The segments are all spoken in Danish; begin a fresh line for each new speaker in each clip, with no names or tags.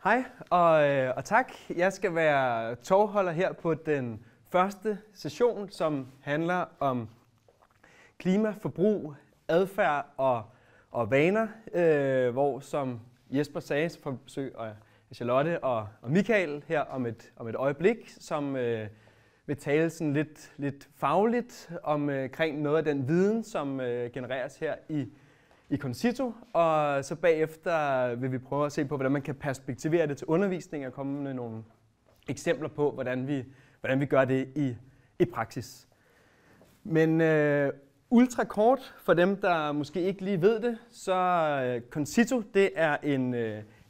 Hej og tak. Jeg skal være tovholder her på den første session, som handler om klima, forbrug, adfærd og vaner, hvor som Jesper sagde, så får vi besøg af Charlotte og Michael her om et øjeblik, som vil tale sådan lidt fagligt omkring noget af den viden, som genereres her i Concito, og så bagefter vil vi prøve at se på, hvordan man kan perspektivere det til undervisning og komme med nogle eksempler på, hvordan vi gør det i praksis. Men ultra kort for dem, der måske ikke lige ved det, så Concito, det er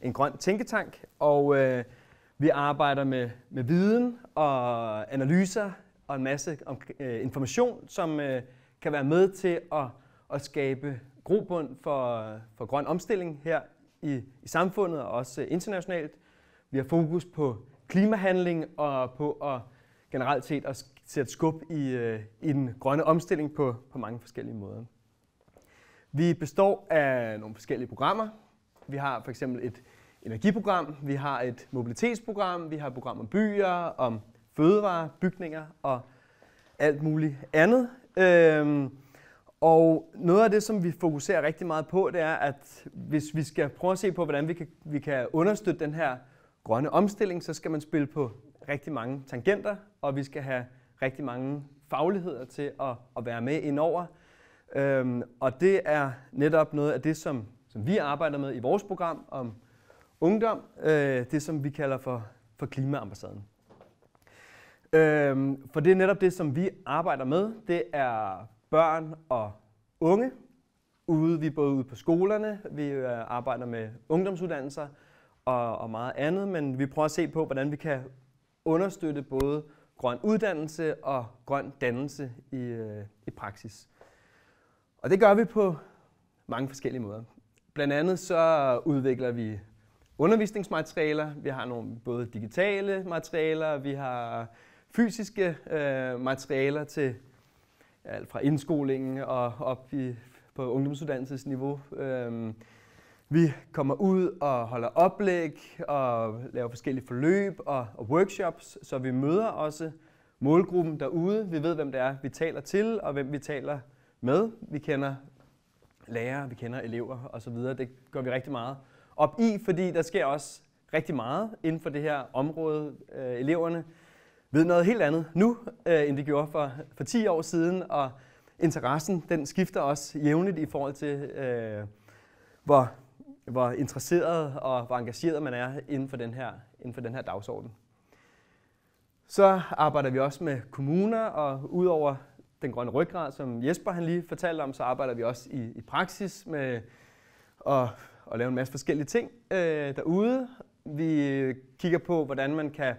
en grøn tænketank, og vi arbejder med viden og analyser og en masse information, som kan være med til at skabe grobund for grøn omstilling her i samfundet og også internationalt. Vi har fokus på klimahandling og på at generelt set at sætte skub i den grønne omstilling på mange forskellige måder. Vi består af nogle forskellige programmer. Vi har for eksempel et energiprogram, vi har et mobilitetsprogram, vi har et program om byer, om fødevarer, bygninger og alt muligt andet. Og noget af det, som vi fokuserer rigtig meget på, det er, at hvis vi skal prøve at se på, hvordan vi kan understøtte den her grønne omstilling, så skal man spille på rigtig mange tangenter, og vi skal have rigtig mange fagligheder til at være med indover. Og det er netop noget af det, som vi arbejder med i vores program om ungdom, det som vi kalder for klimaambassaden. For det er netop det, som vi arbejder med. Det er børn og unge. Vi er både ude på skolerne, vi arbejder med ungdomsuddannelser og meget andet, men vi prøver at se på, hvordan vi kan understøtte både grøn uddannelse og grøn dannelse i praksis. Og det gør vi på mange forskellige måder. Blandt andet så udvikler vi undervisningsmaterialer. Vi har nogle både digitale materialer, vi har fysiske materialer til alt fra indskolingen og op på ungdomsuddannelsesniveau. Vi kommer ud og holder oplæg og laver forskellige forløb og workshops, så vi møder også målgruppen derude. Vi ved, hvem det er, vi taler til, og hvem vi taler med. Vi kender lærere, vi kender elever osv. Det går vi rigtig meget op i, fordi der sker også rigtig meget inden for det her område. Eleverne ved noget helt andet nu, end de gjorde for 10 år siden, og interessen den skifter også jævnligt i forhold til, hvor interesseret og hvor engageret man er inden for den her dagsorden. Så arbejder vi også med kommuner, og udover den grønne ryggrad, som Jesper han lige fortalte om, så arbejder vi også i praksis med at lave en masse forskellige ting derude. Vi kigger på, hvordan man kan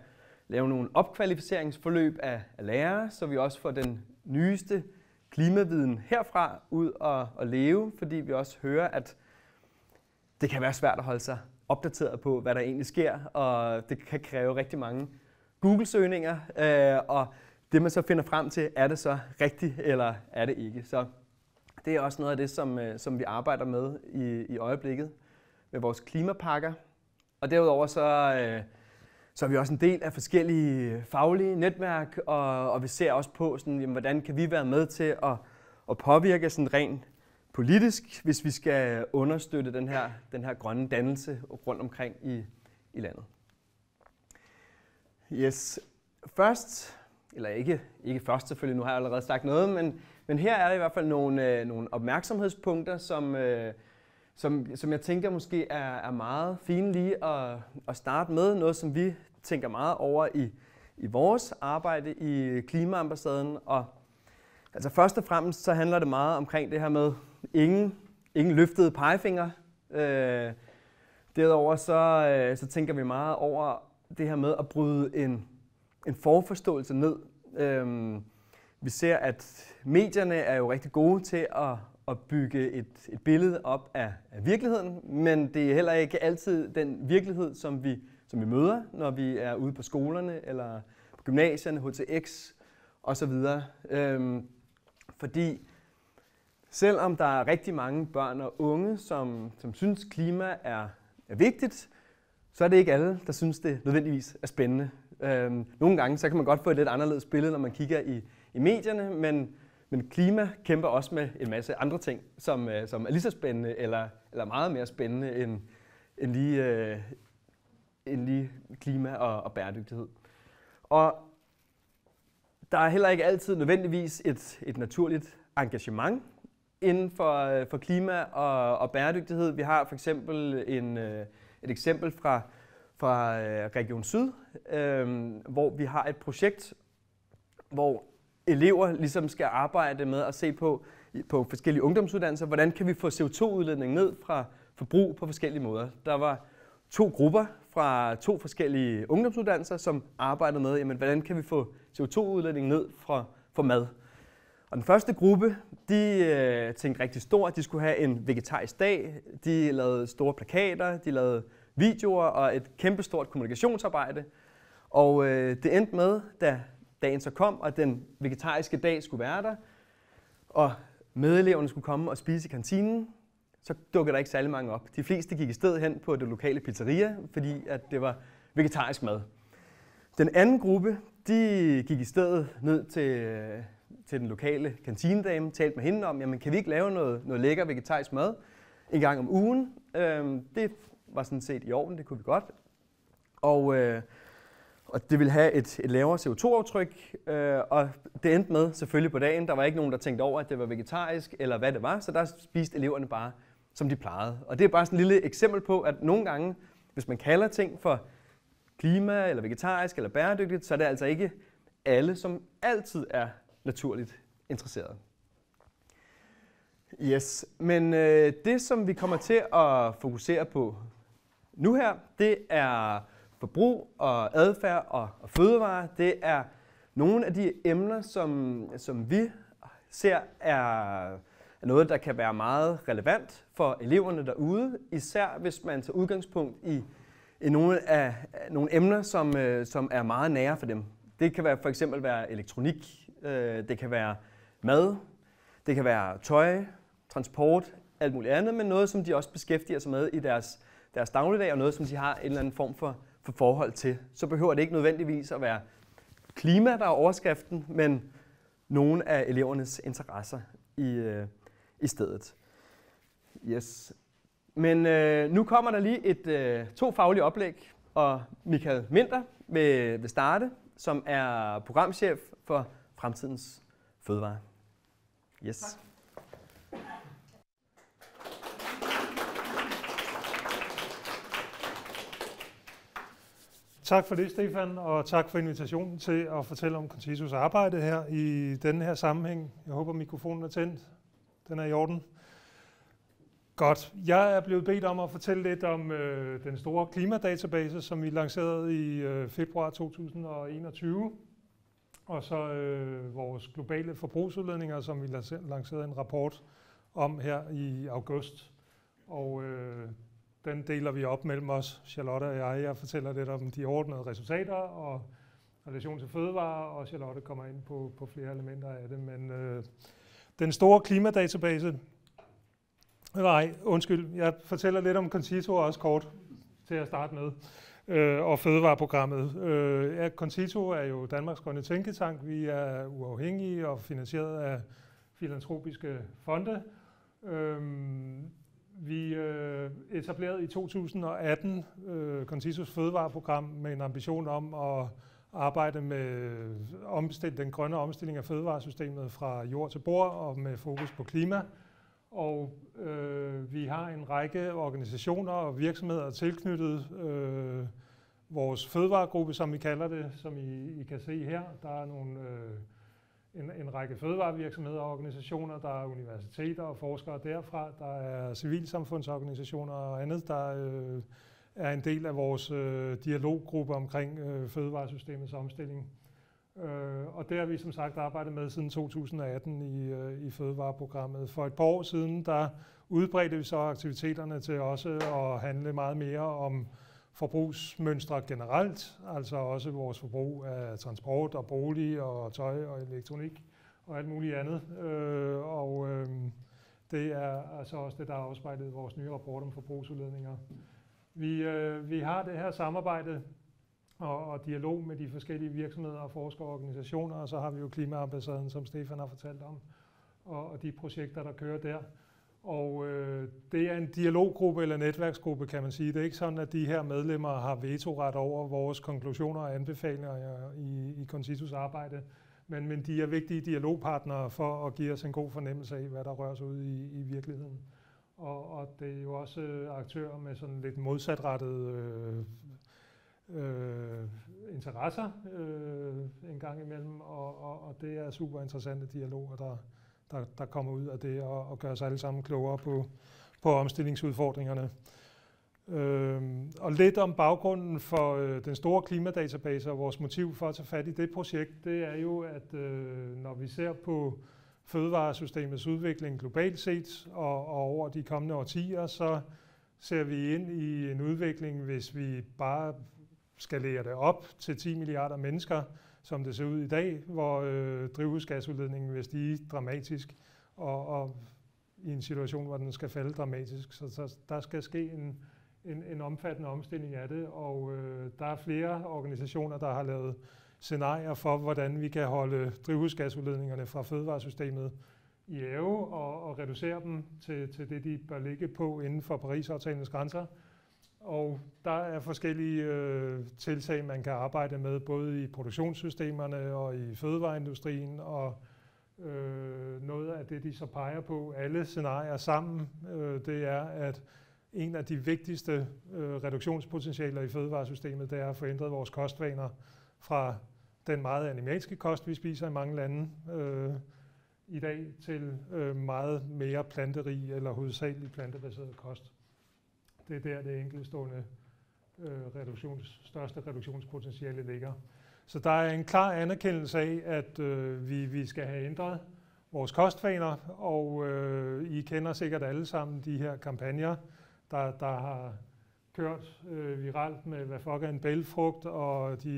lave nogle opkvalificeringsforløb af lærere, så vi også får den nyeste klimaviden herfra ud og leve, fordi vi også hører, at det kan være svært at holde sig opdateret på, hvad der egentlig sker, og det kan kræve rigtig mange Google-søgninger, og det man så finder frem til, er det så rigtigt, eller er det ikke. Så det er også noget af det, som vi arbejder med i øjeblikket med vores klimapakker. Og derudover så er vi også en del af forskellige faglige netværk, og vi ser også på, sådan, jamen, hvordan kan vi være med til at påvirke sådan rent politisk, hvis vi skal understøtte den her grønne dannelse rundt omkring i landet. Yes. Først, eller ikke først selvfølgelig, nu har jeg allerede sagt noget, men her er der i hvert fald nogle opmærksomhedspunkter, som jeg tænker måske er meget fine lige at starte med. Noget, som vi tænker meget over i vores arbejde i Klimaambassaden. Og altså først og fremmest så handler det meget omkring det her med ingen løftede pegefinger. Derudover så tænker vi meget over det her med at bryde en forforståelse ned. Vi ser, at medierne er jo rigtig gode til at bygge et billede op af virkeligheden, men det er heller ikke altid den virkelighed, som vi møder, når vi er ude på skolerne eller på gymnasierne, HTX osv. Fordi selvom der er rigtig mange børn og unge, som synes, klima er vigtigt, så er det ikke alle, der synes, det nødvendigvis er spændende. Nogle gange så kan man godt få et lidt anderledes billede, når man kigger i medierne, men klima kæmper også med en masse andre ting, som er lige så spændende eller meget mere spændende end lige klima og bæredygtighed. Og der er heller ikke altid nødvendigvis et naturligt engagement inden for klima og bæredygtighed. Vi har for eksempel et eksempel fra Region Syd, hvor vi har et projekt, hvor elever ligesom skal arbejde med at se på forskellige ungdomsuddannelser, hvordan kan vi få CO2-udledning ned fra forbrug på forskellige måder. Der var 2 grupper fra 2 forskellige ungdomsuddannelser, som arbejdede med, jamen, hvordan kan vi få CO2-udledning ned fra mad. Og den første gruppe, de tænkte rigtig stort. De skulle have en vegetarisk dag. De lavede store plakater, de lavede videoer og et kæmpestort kommunikationsarbejde. Og det endte med, da dagen så kom, og den vegetariske dag skulle være der, og medeleverne skulle komme og spise i kantinen, så dukkede der ikke særlig mange op. De fleste gik i stedet hen på det lokale pizzeria, fordi at det var vegetarisk mad. Den anden gruppe, de gik i stedet ned til den lokale kantinedame, talte med hende om, jamen kan vi ikke lave noget lækker vegetarisk mad en gang om ugen? Det var sådan set i orden, det kunne vi godt. Og det ville have et lavere CO2-aftryk, og det endte med selvfølgelig på dagen. Der var ikke nogen, der tænkte over, at det var vegetarisk eller hvad det var, så der spiste eleverne bare, som de plejede. Og det er bare sådan et lille eksempel på, at nogle gange, hvis man kalder ting for klima eller vegetarisk eller bæredygtigt, så er det altså ikke alle, som altid er naturligt interesseret. Yes, men det som vi kommer til at fokusere på nu her, det er forbrug og adfærd og fødevarer. Det er nogle af de emner, som vi ser er noget, der kan være meget relevant for eleverne derude, især hvis man tager udgangspunkt i nogle emner, som er meget nære for dem. Det kan for eksempel være elektronik, det kan være mad, det kan være tøj, transport, alt muligt andet, men noget, som de også beskæftiger sig med i deres dagligdag, og noget, som de har en eller anden form for forhold til. Så behøver det ikke nødvendigvis at være klima, der er overskriften, men nogle af elevernes interesser i stedet. Yes. Men nu kommer der lige 2 faglige oplæg, og Michael Minter vil starte, som er programchef for Fremtidens Fødevare. Yes. Tak.
Tak for det, Stefan, og tak for invitationen til at fortælle om CONCITOs arbejde her i denne her sammenhæng. Jeg håber, mikrofonen er tændt. Den er i orden. Godt. Jeg er blevet bedt om at fortælle lidt om den store klimadatabase, som vi lancerede i februar 2021, og så vores globale forbrugsudledninger, som vi lancerede en rapport om her i august. Og den deler vi op mellem os, Charlotte og jeg. Jeg fortæller lidt om de overordnede resultater og relation til fødevarer, og Charlotte kommer ind på flere elementer af det. Men den store klimadatabase, jeg fortæller lidt om CONCITO også kort til at starte med, og fødevareprogrammet. CONCITO er jo Danmarks Grønne Tænketank. Vi er uafhængige og finansieret af filantropiske fonde. Vi etablerede i 2018 CONCITOs fødevareprogram med en ambition om at arbejde med den grønne omstilling af fødevaresystemet fra jord til bord og med fokus på klima. Og vi har en række organisationer og virksomheder tilknyttet vores fødevaregruppe, som vi kalder det, som I kan se her. Der er en række fødevarevirksomheder og organisationer, der er universiteter og forskere derfra, der er civilsamfundsorganisationer og andet, der er en del af vores dialoggruppe omkring fødevaresystemets omstilling. Og det har vi som sagt arbejdet med siden 2018 i fødevareprogrammet. For et par år siden, der udbredte vi så aktiviteterne til også at handle meget mere om forbrugsmønstre generelt, altså også vores forbrug af transport og bolig og tøj og elektronik og alt muligt andet. Det er altså også det, der er afspejlet i vores nye rapport om forbrugsudledninger. Vi har det her samarbejde og dialog med de forskellige virksomheder og forskerorganisationer, og så har vi jo Klimaambassaden, som Stefan har fortalt om, og de projekter, der kører der. Og det er en dialoggruppe eller netværksgruppe, kan man sige. Det er ikke sådan, at de her medlemmer har vetoret over vores konklusioner og anbefalinger i CONCITOs arbejde, men de er vigtige dialogpartnere for at give os en god fornemmelse af, hvad der rører sig ud i virkeligheden. Og det er jo også aktører med sådan lidt modsatrettede interesser en gang imellem, og det er super interessante dialoger, der kommer ud af det og gør os alle sammen klogere på omstillingsudfordringerne. Og lidt om baggrunden for den store klimadatabase og vores motiv for at tage fat i det projekt, det er jo, at når vi ser på fødevaresystemets udvikling globalt set og over de kommende årtier, så ser vi ind i en udvikling, hvis vi bare skalerer det op til 10 milliarder mennesker, som det ser ud i dag, hvor drivhusgasudledningen vil stige dramatisk, og i en situation, hvor den skal falde dramatisk. Så der skal ske en omfattende omstilling af det, og der er flere organisationer, der har lavet scenarier for, hvordan vi kan holde drivhusgasudledningerne fra fødevaresystemet i ave og reducere dem til det, de bør ligge på inden for Paris-aftalens grænser. Og der er forskellige tiltag, man kan arbejde med, både i produktionssystemerne og i fødevareindustrien, og noget af det, de så peger på, alle scenarier sammen, det er, at en af de vigtigste reduktionspotentialer i fødevaresystemet, det er at få ændret vores kostvaner fra den meget animalske kost, vi spiser i mange lande i dag, til meget mere planterig eller hovedsageligt plantebaseret kost. Det er der, det enkeltstående største reduktionspotentiale ligger. Så der er en klar anerkendelse af, at vi skal have ændret vores kostvaner, og I kender sikkert alle sammen de her kampagner, der har kørt viralt med hvad fuck er en bælgfrugt, og de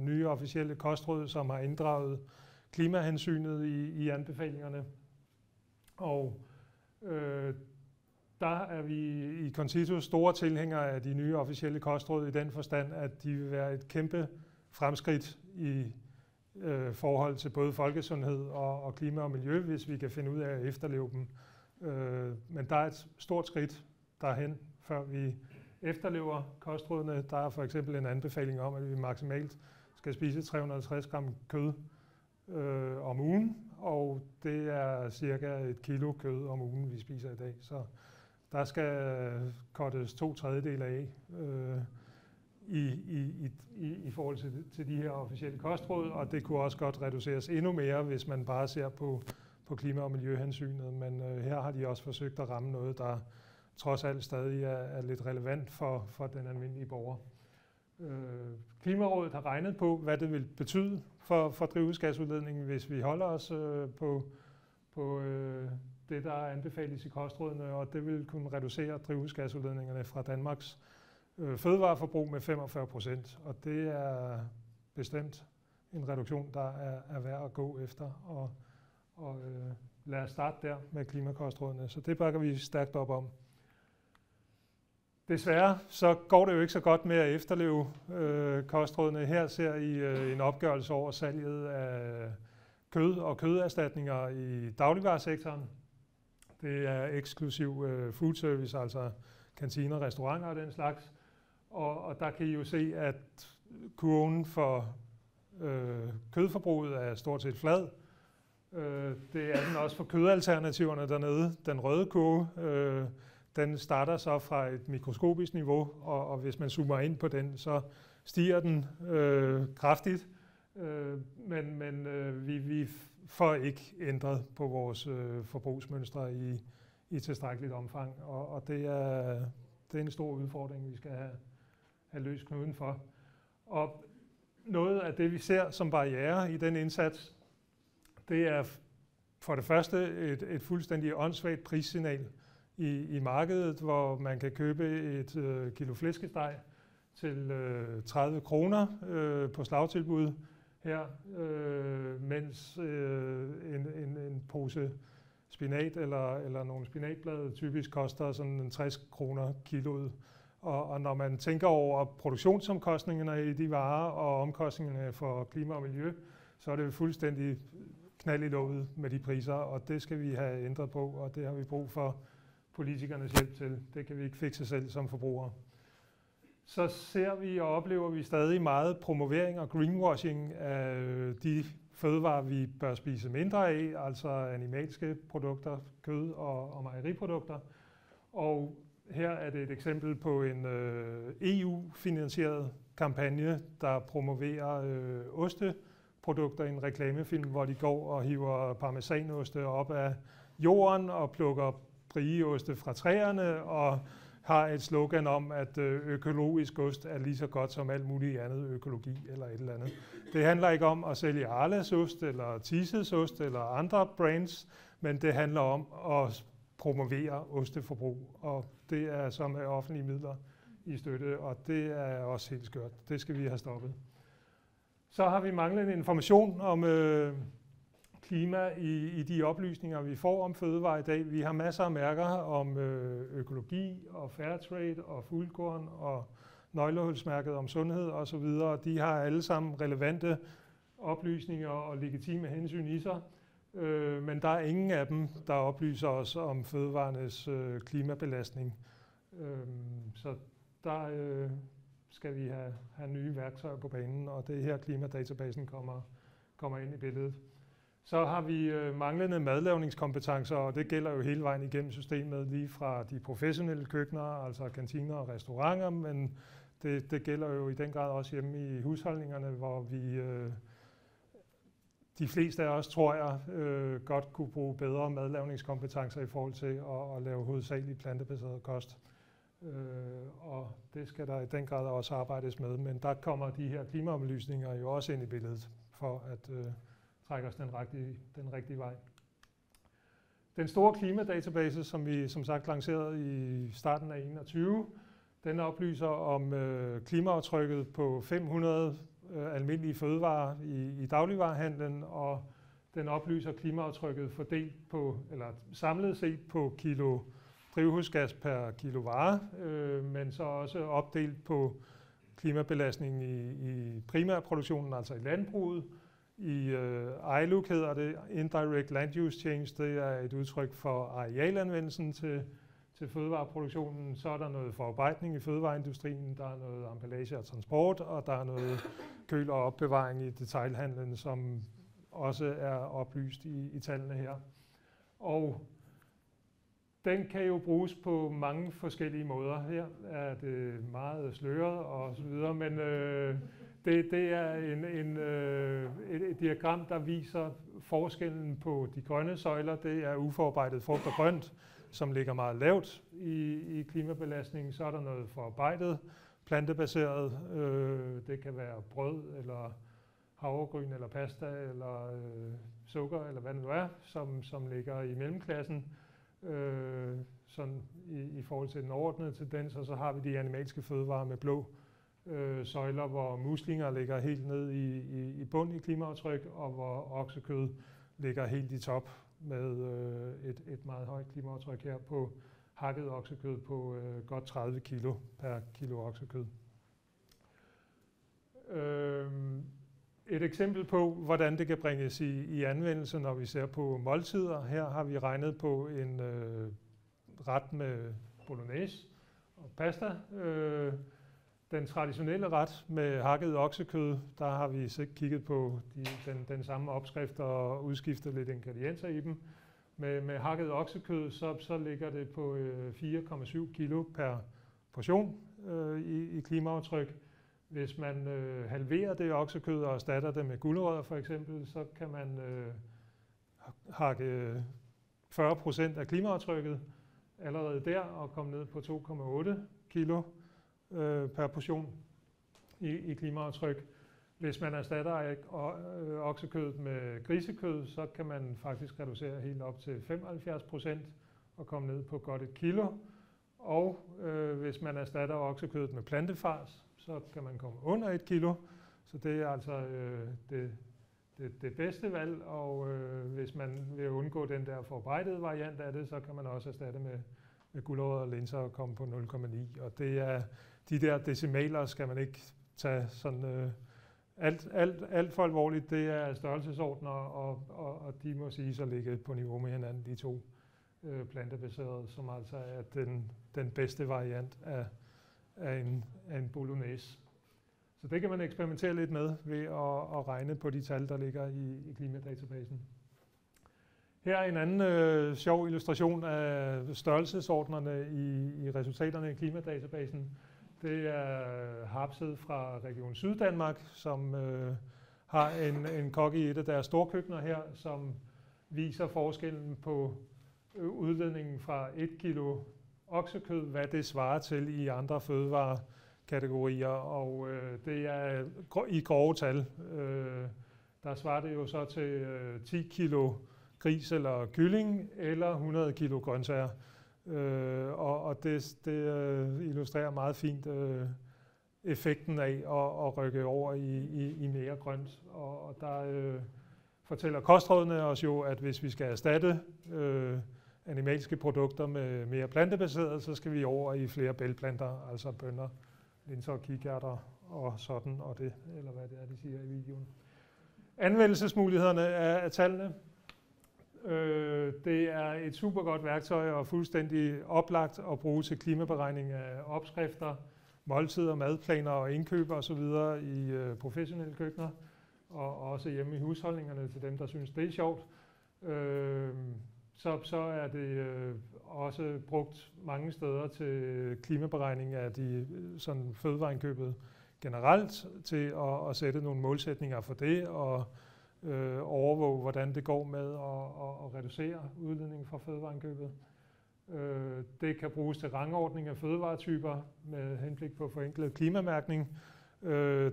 nye officielle kostråd, som har inddraget klimahensynet i anbefalingerne. Og der er vi i CONCITO store tilhængere af de nye officielle kostråd i den forstand, at de vil være et kæmpe fremskridt i forhold til både folkesundhed og klima og miljø, hvis vi kan finde ud af at efterleve dem. Men der er et stort skridt derhen, før vi efterlever kostrådene. Der er for eksempel en anbefaling om, at vi maksimalt skal spise 350 gram kød om ugen, og det er cirka 1 kilo kød om ugen, vi spiser i dag. Så der skal cuttes 2/3 af i forhold til de her officielle kostråd, og det kunne også godt reduceres endnu mere, hvis man bare ser på klima- og miljøhensynet. Men her har de også forsøgt at ramme noget, der trods alt stadig er lidt relevant for den almindelige borger. Klimarådet har regnet på, hvad det vil betyde for drivhusgasudledningen, hvis vi holder os på det, der anbefales i kostrådene, og det vil kunne reducere drivhusgasudledningerne fra Danmarks fødevareforbrug med 45%, og det er bestemt en reduktion, der er værd at gå efter, og lad os starte der med klimakostrådene, så det bakker vi stærkt op om. Desværre så går det jo ikke så godt med at efterleve kostrådene. Her ser I en opgørelse over salget af kød og køderstatninger i dagligvaresektoren. Det er eksklusiv food service, altså kantiner, restauranter og den slags. Og der kan I jo se, at kurven for kødforbruget er stort set flad. Det er den også for kødalternativerne dernede, den røde kurve. Den starter så fra et mikroskopisk niveau, og hvis man zoomer ind på den, så stiger den kraftigt. Men vi får ikke ændret på vores forbrugsmønstre i tilstrækkeligt omfang, og det er en stor udfordring, vi skal have løst knuden for. Og noget af det, vi ser som barriere i den indsats, det er for det første et fuldstændig åndssvagt prissignal i markedet, hvor man kan købe et kilo flæskesteg til 30 kroner på slagtilbud her, mens en pose spinat eller nogle spinatblade typisk koster sådan 60 kroner kiloet. Og når man tænker over produktionsomkostningerne i de varer og omkostningerne for klima og miljø, så er det fuldstændig knald i låget med de priser, og det skal vi have ændret på, og det har vi brug for politikernes hjælp til. Det kan vi ikke fikse selv som forbrugere. Så ser vi og oplever vi stadig meget promovering og greenwashing af de fødevarer, vi bør spise mindre af, altså animalske produkter, kød og mejeriprodukter. Og her er det et eksempel på en EU-finansieret kampagne, der promoverer osteprodukter i en reklamefilm, hvor de går og hiver parmesanoste op af jorden og plukker brieoste fra træerne og har et slogan om, at økologisk ost er lige så godt som alt muligt andet økologi eller et eller andet. Det handler ikke om at sælge Arlas ost eller Tises ost eller andre brands, men det handler om at promovere osteforbrug, og det er som med offentlige midler i støtte, og det er også helt skørt. Det skal vi have stoppet. Så har vi manglende information om klima i de oplysninger, vi får om fødevarer i dag. Vi har masser af mærker om økologi og fairtrade og fuldkorn og nøglehulsmærket om sundhed osv. De har alle sammen relevante oplysninger og legitime hensyn i sig. Men der er ingen af dem, der oplyser os om fødevarenes klimabelastning. Så der skal vi have nye værktøjer på banen, og det er her klimadatabasen kommer ind i billedet. Så har vi manglende madlavningskompetencer, og det gælder jo hele vejen igennem systemet, lige fra de professionelle køkkener, altså kantiner og restauranter, men det gælder jo i den grad også hjemme i husholdningerne, hvor vi de fleste af os, tror jeg, godt kunne bruge bedre madlavningskompetencer i forhold til at lave hovedsageligt plantebaseret kost. Og det skal der i den grad også arbejdes med, men der kommer de her klimaoplysninger jo også ind i billedet for at trække os den rigtige vej. Den store klimadatabase, som vi som sagt lancerede i starten af 2021, den oplyser om klimaaftrykket på 500 almindelige fødevarer i dagligvarehandlen, og den oplyser klimaaftrykket fordelt på, eller samlet set på kilo drivhusgas per kilo vare, men så også opdelt på klimabelastningen i primærproduktionen, altså i landbruget. I ILUC hedder det Indirect Land Use Change, det er et udtryk for arealanvendelsen til fødevareproduktionen. Så er der noget forarbejdning i fødevareindustrien, der er noget emballage og transport, og der er noget køl og opbevaring i detailhandlen, som også er oplyst i tallene her. Og den kan jo bruges på mange forskellige måder. Her er det meget sløret og så videre, men det er et diagram, der viser forskellen på de grønne søjler. Det er uforarbejdet frugt og grønt, som ligger meget lavt i klimabelastningen. Så er der noget forarbejdet, plantebaseret. Det kan være brød, eller havregryn, eller pasta, eller sukker, eller hvad det nu er, som ligger i mellemklassen. Sådan i forhold til den overordnede tendens, og så har vi de animalske fødevarer med blå søjler, hvor muslinger ligger helt ned i bund i klimaaftryk, og hvor oksekød ligger helt i top med et meget højt klimaaftryk her på hakket oksekød på godt 30 kilo per kilo oksekød. Et eksempel på, hvordan det kan bringes i anvendelse, når vi ser på måltider. Her har vi regnet på en ret med bolognese og pasta. Den traditionelle ret med hakket oksekød, der har vi kigget på den samme opskrift og udskiftet lidt ingredienser i dem. Med hakket oksekød, så ligger det på 4,7 kilo per portion i klimaaftryk. Hvis man halverer det oksekød og erstatter det med gulerødder for eksempel, så kan man hakke 40% af klimaaftrykket allerede der og komme ned på 2,8 kilo per portion i klimaaftryk. Hvis man erstatter oksekød med grisekød, så kan man faktisk reducere helt op til 75% og komme ned på godt 1 kilo. Og hvis man erstatter oksekødet med plantefars, så kan man komme under 1 kilo. Så det er altså det bedste valg, og hvis man vil undgå den der forarbejdede variant af det, så kan man også erstatte med gulerødder og linser at komme på 0,9. Og det er de der decimaler, skal man ikke tage sådan alt for alvorligt. Det er størrelsesordner, og de må siges at ligge på niveau med hinanden, de to plantebaserede, som altså er den bedste variant af en bolognese. Så det kan man eksperimentere lidt med ved at regne på de tal, der ligger i klimadatabasen. Her er en anden sjov illustration af størrelsesordnerne i resultaterne i klimadatabasen. Det er Harpsted fra Region Syddanmark, som har en kok i et af deres storkøkkener her, som viser forskellen på udledningen fra 1 kilo oksekød, hvad det svarer til i andre fødevarekategorier, og det er i grove tal. Der svarer det jo så til 10 kilo gris eller kylling eller 100 kilo grøntsager. Og det illustrerer meget fint effekten af at rykke over i mere grønt. Og der fortæller kostrådene os jo, at hvis vi skal erstatte animalske produkter med mere plantebaseret, så skal vi over i flere bælgplanter, altså bønner, linser og kikærter og sådan og det, eller hvad det er, de siger i videoen. Anvendelsesmulighederne af tallene. Det er et super godt værktøj og fuldstændig oplagt at bruge til klimaberegning af opskrifter, måltider, madplaner og indkøb osv. i professionelle køkkener, og også hjemme i husholdningerne til dem, der synes, det er sjovt. Så er det også brugt mange steder til klimaberegning af de sådan fødevareindkøbet generelt, til at sætte nogle målsætninger for det, og overvåge, hvordan det går med at reducere udledningen fra fødevareindkøbet. Det kan bruges til rangordning af fødevaretyper med henblik på forenklet klimamærkning.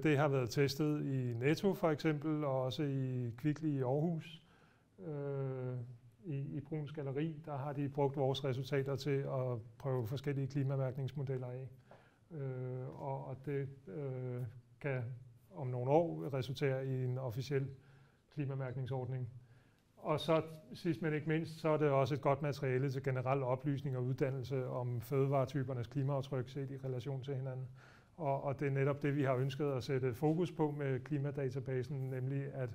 Det har været testet i Netto for eksempel, og også i Kvickly i Aarhus. I Bruns Galleri, der har de brugt vores resultater til at prøve forskellige klimamærkningsmodeller af. Og det kan om nogle år resultere i en officiel klimamærkningsordning. Og så sidst men ikke mindst, så er det også et godt materiale til generel oplysning og uddannelse om fødevaretypernes klimaaftryk set i relation til hinanden. Og det er netop det, vi har ønsket at sætte fokus på med klimadatabasen, nemlig at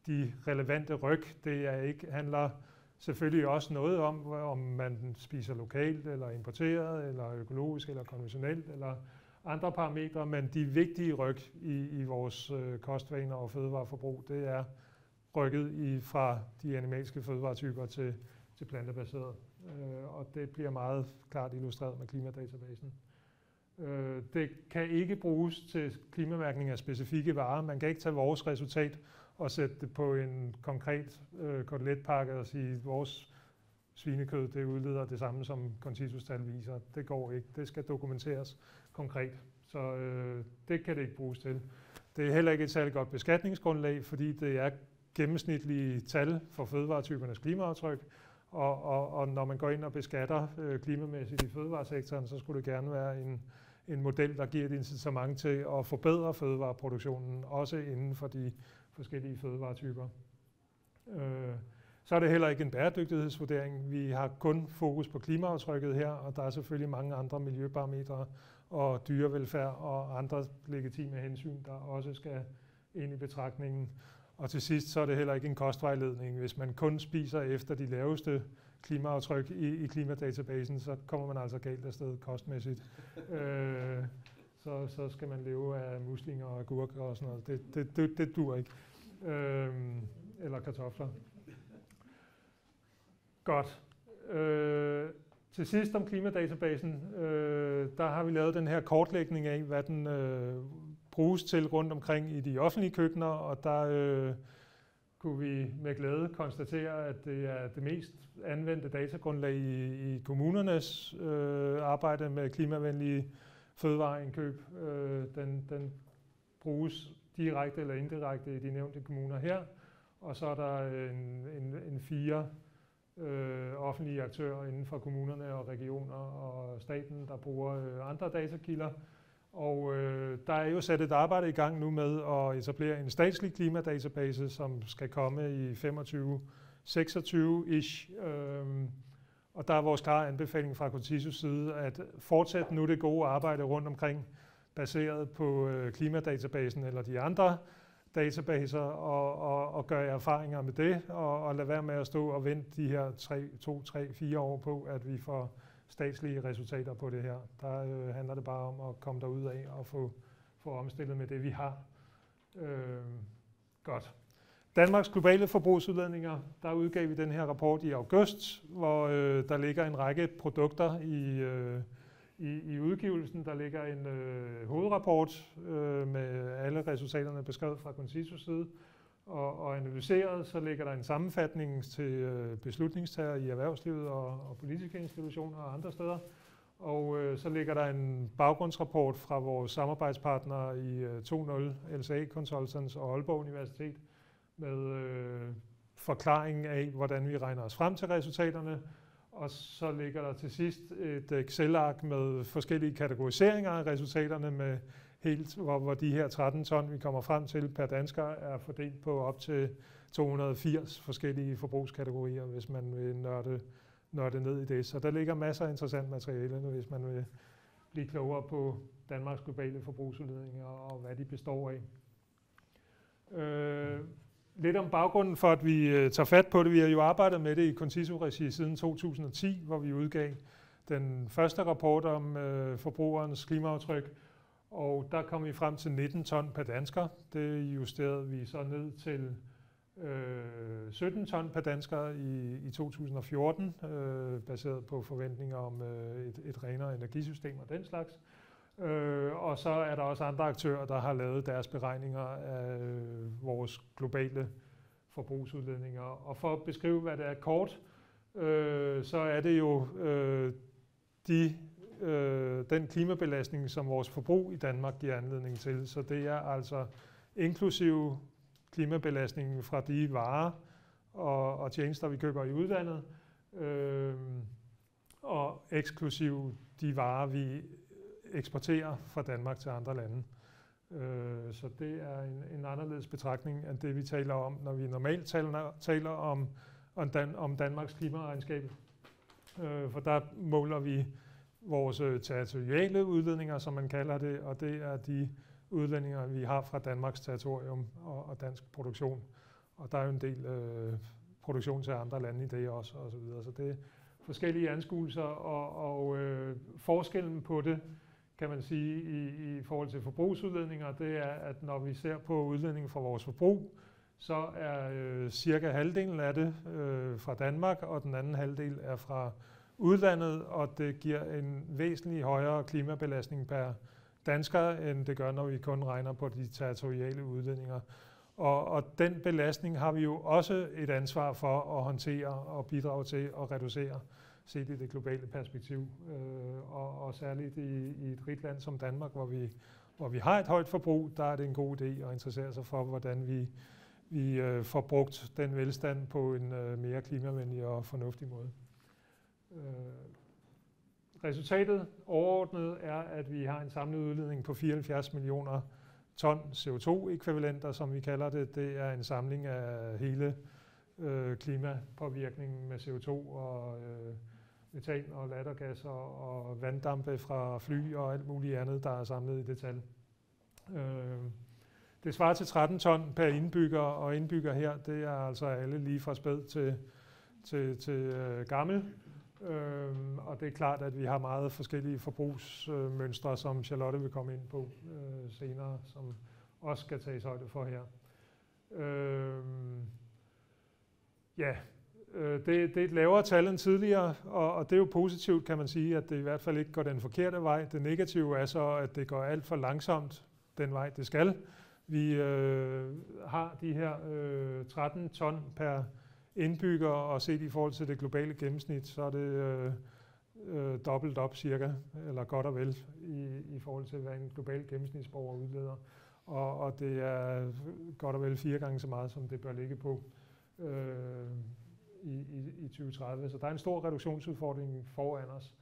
de relevante ryg, handler selvfølgelig også noget om man spiser lokalt eller importeret, eller økologisk eller konventionelt, eller andre parametre, men de vigtige ryg i vores kostvaner og fødevareforbrug, det er rykket fra de animalske fødevaretyper til plantebaseret. Og det bliver meget klart illustreret med klimadatabasen. Det kan ikke bruges til klimamærkning af specifikke varer. Man kan ikke tage vores resultat og sætte det på en konkret koteletpakke og sige, at vores svinekød det udleder det samme, som Concisus-tal viser. Det går ikke. Det skal dokumenteres konkret. Så det kan det ikke bruges til. Det er heller ikke et særligt godt beskatningsgrundlag, fordi det er gennemsnitlige tal for fødevaretypernes klimaaftryk, og når man går ind og beskatter klimamæssigt i fødevaresektoren, så skulle det gerne være en model, der giver et incitament til at forbedre fødevareproduktionen, også inden for de forskellige fødevaretyper. Så er det heller ikke en bæredygtighedsvurdering. Vi har kun fokus på klimaaftrykket her, og der er selvfølgelig mange andre miljøparametre og dyrevelfærd og andre legitime hensyn, der også skal ind i betragtningen. Og til sidst så er det heller ikke en kostvejledning. Hvis man kun spiser efter de laveste klimaaftryk i klimadatabasen, så kommer man altså galt afsted kostmæssigt. Så skal man leve af muslinger og agurker og sådan noget. Det dur ikke. Eller kartofler. Godt. Til sidst om klimadatabasen, der har vi lavet den her kortlægning af, hvad den bruges til rundt omkring i de offentlige køkkener, og der kunne vi med glæde konstatere, at det er det mest anvendte datagrundlag i kommunernes arbejde med klimavenlige fødevareindkøb. Den bruges direkte eller indirekte i de nævnte kommuner her, og så er der en 4 offentlige aktører inden for kommunerne og regioner og staten, der bruger andre datakilder. Og der er jo sat et arbejde i gang nu med at etablere en statslig klimadatabase, som skal komme i 25-26-ish. Og der er vores klare anbefaling fra Consensus side, at fortsætte nu det gode arbejde rundt omkring, baseret på klimadatabasen eller de andre databaser, og gøre erfaringer med det, og lade være med at stå og vente de her 2, 3, 4 år på, at vi får statslige resultater på det her. Der handler det bare om at komme derud af og få omstillet med det, vi har. Godt. Danmarks globale forbrugsudledninger, der udgav vi den her rapport i august, hvor der ligger en række produkter i udgivelsen. Der ligger en hovedrapport med alle resultaterne beskrevet fra Consensus side, og analyseret, så ligger der en sammenfatning til beslutningstager i erhvervslivet og politiske institutioner og andre steder. Og så ligger der en baggrundsrapport fra vores samarbejdspartnere i 2.0, LCA Consultants og Aalborg Universitet, med forklaringen af, hvordan vi regner os frem til resultaterne. Og så ligger der til sidst et Excel-ark med forskellige kategoriseringer af resultaterne, med helt, hvor de her 13 ton, vi kommer frem til per dansker, er fordelt på op til 280 forskellige forbrugskategorier, hvis man vil nørde ned i det. Så der ligger masser af interessant materiale, hvis man vil blive klogere på Danmarks globale forbrugsudledninger og hvad de består af. Lidt om baggrunden for, at vi tager fat på det. Vi har jo arbejdet med det i Consensus-regi siden 2010, hvor vi udgav den første rapport om forbrugerens klimaaftryk, og der kom vi frem til 19 ton per dansker. Det justerede vi så ned til 17 ton per dansker i 2014, baseret på forventninger om et renere energisystem og den slags. Og så er der også andre aktører, der har lavet deres beregninger af vores globale forbrugsudledninger. Og for at beskrive, hvad det er kort, så er det jo den klimabelastning, som vores forbrug i Danmark giver anledning til. Så det er altså inklusive klimabelastningen fra de varer og tjenester, vi køber i udlandet, og eksklusive de varer, vi eksporterer fra Danmark til andre lande. Så det er en anderledes betragtning end det, vi taler om, når vi normalt taler om Danmarks klimaregnskab. For der måler vi vores territoriale udledninger, som man kalder det, og det er de udledninger, vi har fra Danmarks territorium og dansk produktion. Og der er jo en del produktion til andre lande i det også, og så videre. Så det er forskellige anskuelser, og forskellen på det, kan man sige, i forhold til forbrugsudledninger, det er, at når vi ser på udledningen fra vores forbrug, så er cirka halvdelen af det fra Danmark, og den anden halvdel er fra udlandet, og det giver en væsentlig højere klimabelastning per dansker, end det gør, når vi kun regner på de territoriale udledninger. Og den belastning har vi jo også et ansvar for at håndtere og bidrage til at reducere, set i det globale perspektiv. Og særligt i et rigt land som Danmark, hvor vi har et højt forbrug, der er det en god idé at interessere sig for, hvordan vi får brugt den velstand på en mere klimavenlig og fornuftig måde. Resultatet overordnet er, at vi har en samlet udledning på 74 millioner ton CO2-ekvivalenter, som vi kalder det. Det er en samling af hele klimapåvirkningen med CO2 og metan og lattergas og vanddampe fra fly og alt muligt andet, der er samlet i det tal. Det svarer til 13 ton per indbygger, og indbygger her, det er altså alle lige fra spæd til gammel. Og det er klart, at vi har meget forskellige forbrugsmønstre, som Charlotte vil komme ind på senere, som også skal tages højde for her. Det er et lavere tal end tidligere, og det er jo positivt, kan man sige, at det i hvert fald ikke går den forkerte vej. Det negative er så, at det går alt for langsomt den vej, det skal. Vi har de her 13 ton per indbygger, og set i forhold til det globale gennemsnit, så er det dobbelt op cirka, eller godt og vel, i forhold til, hvad en global gennemsnitsborger udleder. Og det er godt og vel 4 gange så meget, som det bør ligge på i 2030. Så der er en stor reduktionsudfordring foran os.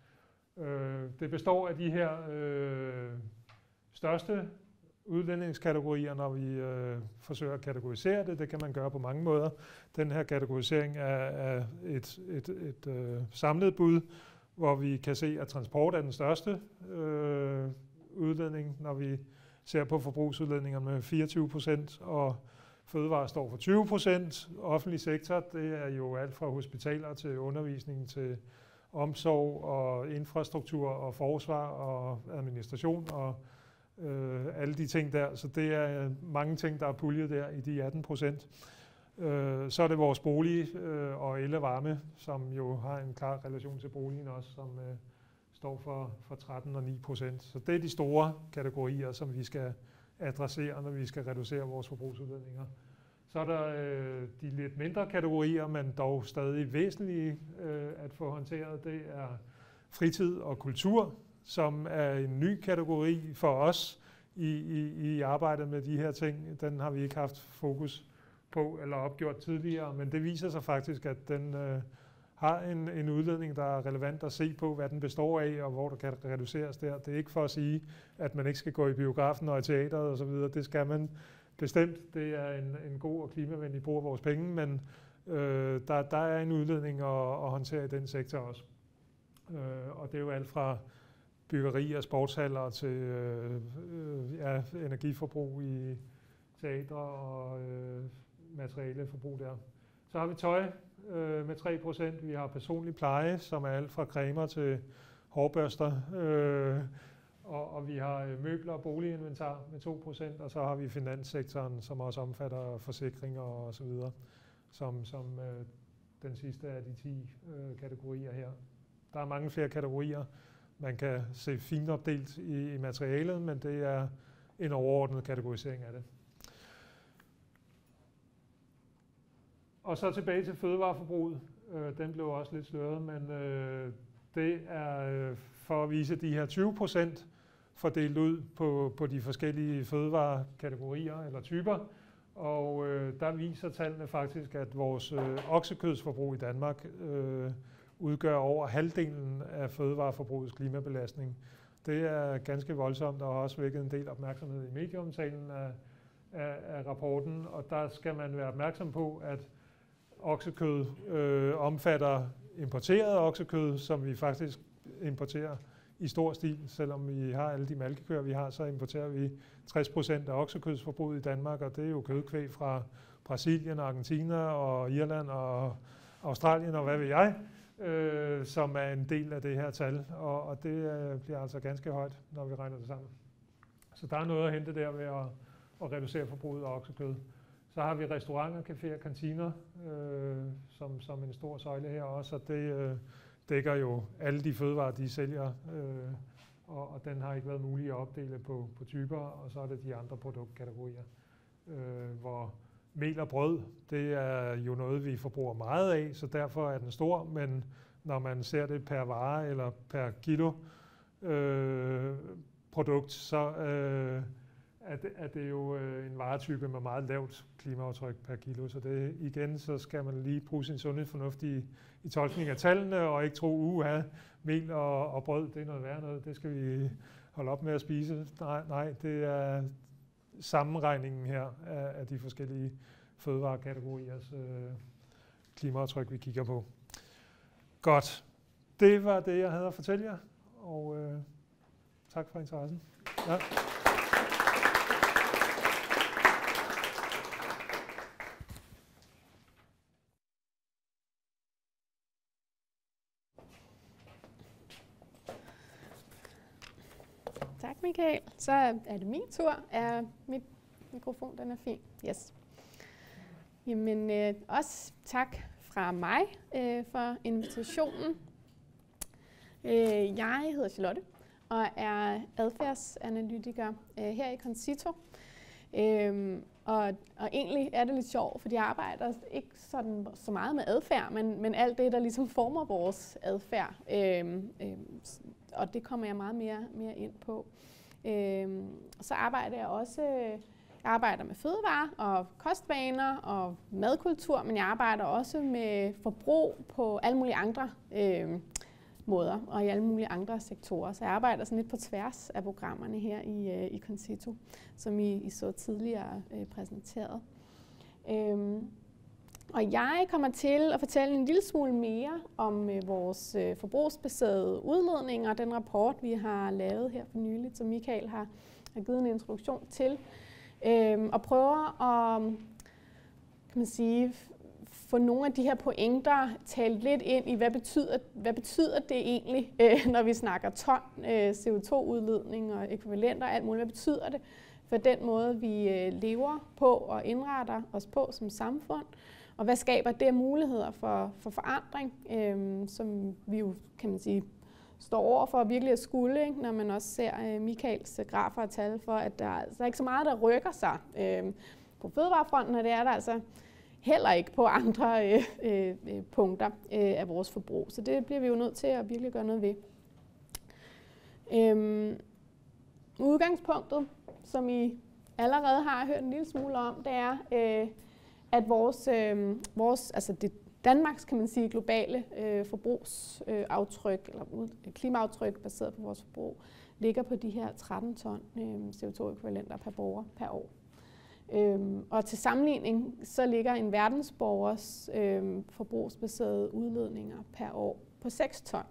Det består af de her største udledningskategorier, når vi forsøger at kategorisere det. Det kan man gøre på mange måder. Den her kategorisering er et samlet bud, hvor vi kan se, at transport er den største udledning, når vi ser på forbrugsudledninger med 24%, og fødevare står for 20%. Offentlig sektor, det er jo alt fra hospitaler til undervisning til omsorg og infrastruktur og forsvar og administration og alle de ting der. Så det er mange ting, der er puljet der i de 18%. Så er det vores bolig og el og varme, som jo har en klar relation til boligen også, som står for 13 og 9%. Så det er de store kategorier, som vi skal adressere, når vi skal reducere vores forbrugsudledninger. Så er der de lidt mindre kategorier, men dog stadig væsentlige at få håndteret. Det er fritid og kultur, som er en ny kategori for os i arbejdet med de her ting. Den har vi ikke haft fokus på eller opgjort tidligere, men det viser sig faktisk, at den har en udledning, der er relevant at se på, hvad den består af, og hvor der kan reduceres der. Det er ikke for at sige, at man ikke skal gå i biografen og i teateret osv. Det skal man bestemt. Det er en god og klimavenlig brug af vores penge, men der er en udledning at håndtere i den sektor også. Og det er jo alt fra byggeri og sportshaller til energiforbrug i teatre og materialeforbrug der. Så har vi tøj med 3%. Vi har personlig pleje, som er alt fra cremer til hårbørster. Og vi har møbler og boliginventar med 2%, og så har vi finanssektoren, som også omfatter forsikringer og så videre, som den sidste af de 10 kategorier her. Der er mange flere kategorier. Man kan se fint opdelt i materialet, men det er en overordnet kategorisering af det. Og så tilbage til fødevareforbruget. Den blev også lidt sløret, men det er for at vise de her 20% fordelt ud på de forskellige fødevarekategorier eller typer. Og der viser tallene faktisk, at vores oksekødsforbrug i Danmark udgør over halvdelen af fødevareforbrugets klimabelastning. Det er ganske voldsomt og har også vækket en del opmærksomhed i medieomtalen af rapporten. Og der skal man være opmærksom på, at oksekød omfatter importeret oksekød, som vi faktisk importerer i stor stil. Selvom vi har alle de malkekøer, vi har, så importerer vi 60% af oksekødsforbruget i Danmark, og det er jo kødkvæg fra Brasilien, Argentina og Irland og Australien og hvad ved jeg, som er en del af det her tal, og det bliver altså ganske højt, når vi regner det sammen. Så der er noget at hente der ved at reducere forbruget af oksekød. Så har vi restauranter, caféer, kantiner som en stor søjle her også, og det dækker jo alle de fødevarer, de sælger, og den har ikke været mulig at opdele på typer, og så er det de andre produktkategorier, hvor mel og brød, det er jo noget, vi forbruger meget af, så derfor er den stor, men når man ser det per vare eller per kilo produkt, så er det jo en varetype med meget lavt klimaaftryk per kilo. Så det igen, så skal man lige bruge sin sunde fornuft i tolkning af tallene, og ikke tro, mel og brød, det er noget værre noget, det skal vi holde op med at spise. Nej, det er sammenregningen her af de forskellige fødevarekategoriers klimaaftryk, vi kigger på. Godt. Det var det, jeg havde at fortælle jer, og tak for interessen. Ja.
Tak, Michael. Så er det min tur. Mit mikrofon, den er fin. Yes. Jamen, også tak fra mig for invitationen. Jeg hedder Charlotte og er adfærdsanalytiker her i Concito. Og egentlig er det lidt sjovt, fordi jeg arbejder ikke sådan så meget med adfærd, men alt det, der ligesom former vores adfærd. Og det kommer jeg meget mere ind på. Så arbejder jeg også med fødevarer og kostvaner og madkultur, men jeg arbejder også med forbrug på alle mulige andre måder og i alle mulige andre sektorer. Så jeg arbejder sådan lidt på tværs af programmerne her i Concito, som I så tidligere præsenteret. Og jeg kommer til at fortælle en lille smule mere om vores forbrugsbaserede udledninger, den rapport, vi har lavet her for nyligt, som Michael har givet en introduktion til, og prøver at, kan man sige, få nogle af de her pointer talt lidt ind i, hvad betyder det egentlig, når vi snakker ton CO2-udledning og ekvivalenter og alt muligt. Hvad betyder det for den måde, vi lever på og indretter os på som samfund? Og hvad skaber det muligheder for forandring, som vi jo, kan man sige, står over for virkelig at skulle, ikke? Når man også ser Michaels grafer og tal for, at der er ikke så meget, der rykker sig på fødevarefronten, og det er der altså heller ikke på andre punkter af vores forbrug. Så det bliver vi jo nødt til at virkelig gøre noget ved. Udgangspunktet, som I allerede har hørt en lille smule om, det er, at vores altså det Danmarks, kan man sige, globale forbrugsaftryk, eller klimaaftryk baseret på vores forbrug, ligger på de her 13 ton CO2-ekvivalenter per borger per år. Og til sammenligning, så ligger en verdensborgers forbrugsbaserede udledninger per år på 6 ton.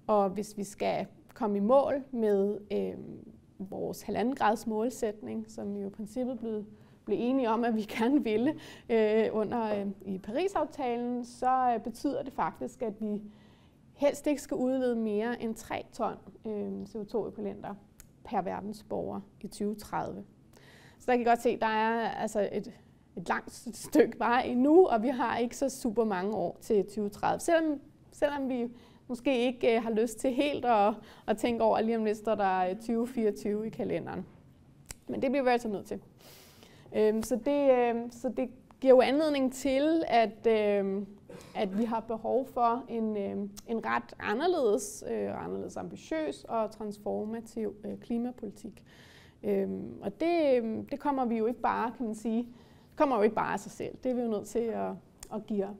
Og hvis vi skal komme i mål med vores 1,5 grads målsætning, som vi jo i princippet blev enige om, at vi gerne ville i Paris-aftalen, så betyder det faktisk, at vi helst ikke skal udlede mere end 3 ton CO2-ekvivalenter per verdensborger i 2030. Så der kan I godt se, at der er altså et langt stykke vej endnu, og vi har ikke så super mange år til 2030. Selvom vi måske ikke har lyst til helt at tænke over, lige om lidt står der 2024 i kalenderen. Men det bliver vi altså nødt til. Så det giver jo anledning til, at vi har behov for en ret anderledes ambitiøs og transformativ klimapolitik. Og det kommer vi jo ikke bare, kan man sige, kommer jo ikke bare af sig selv. Det er vi jo nødt til at give op.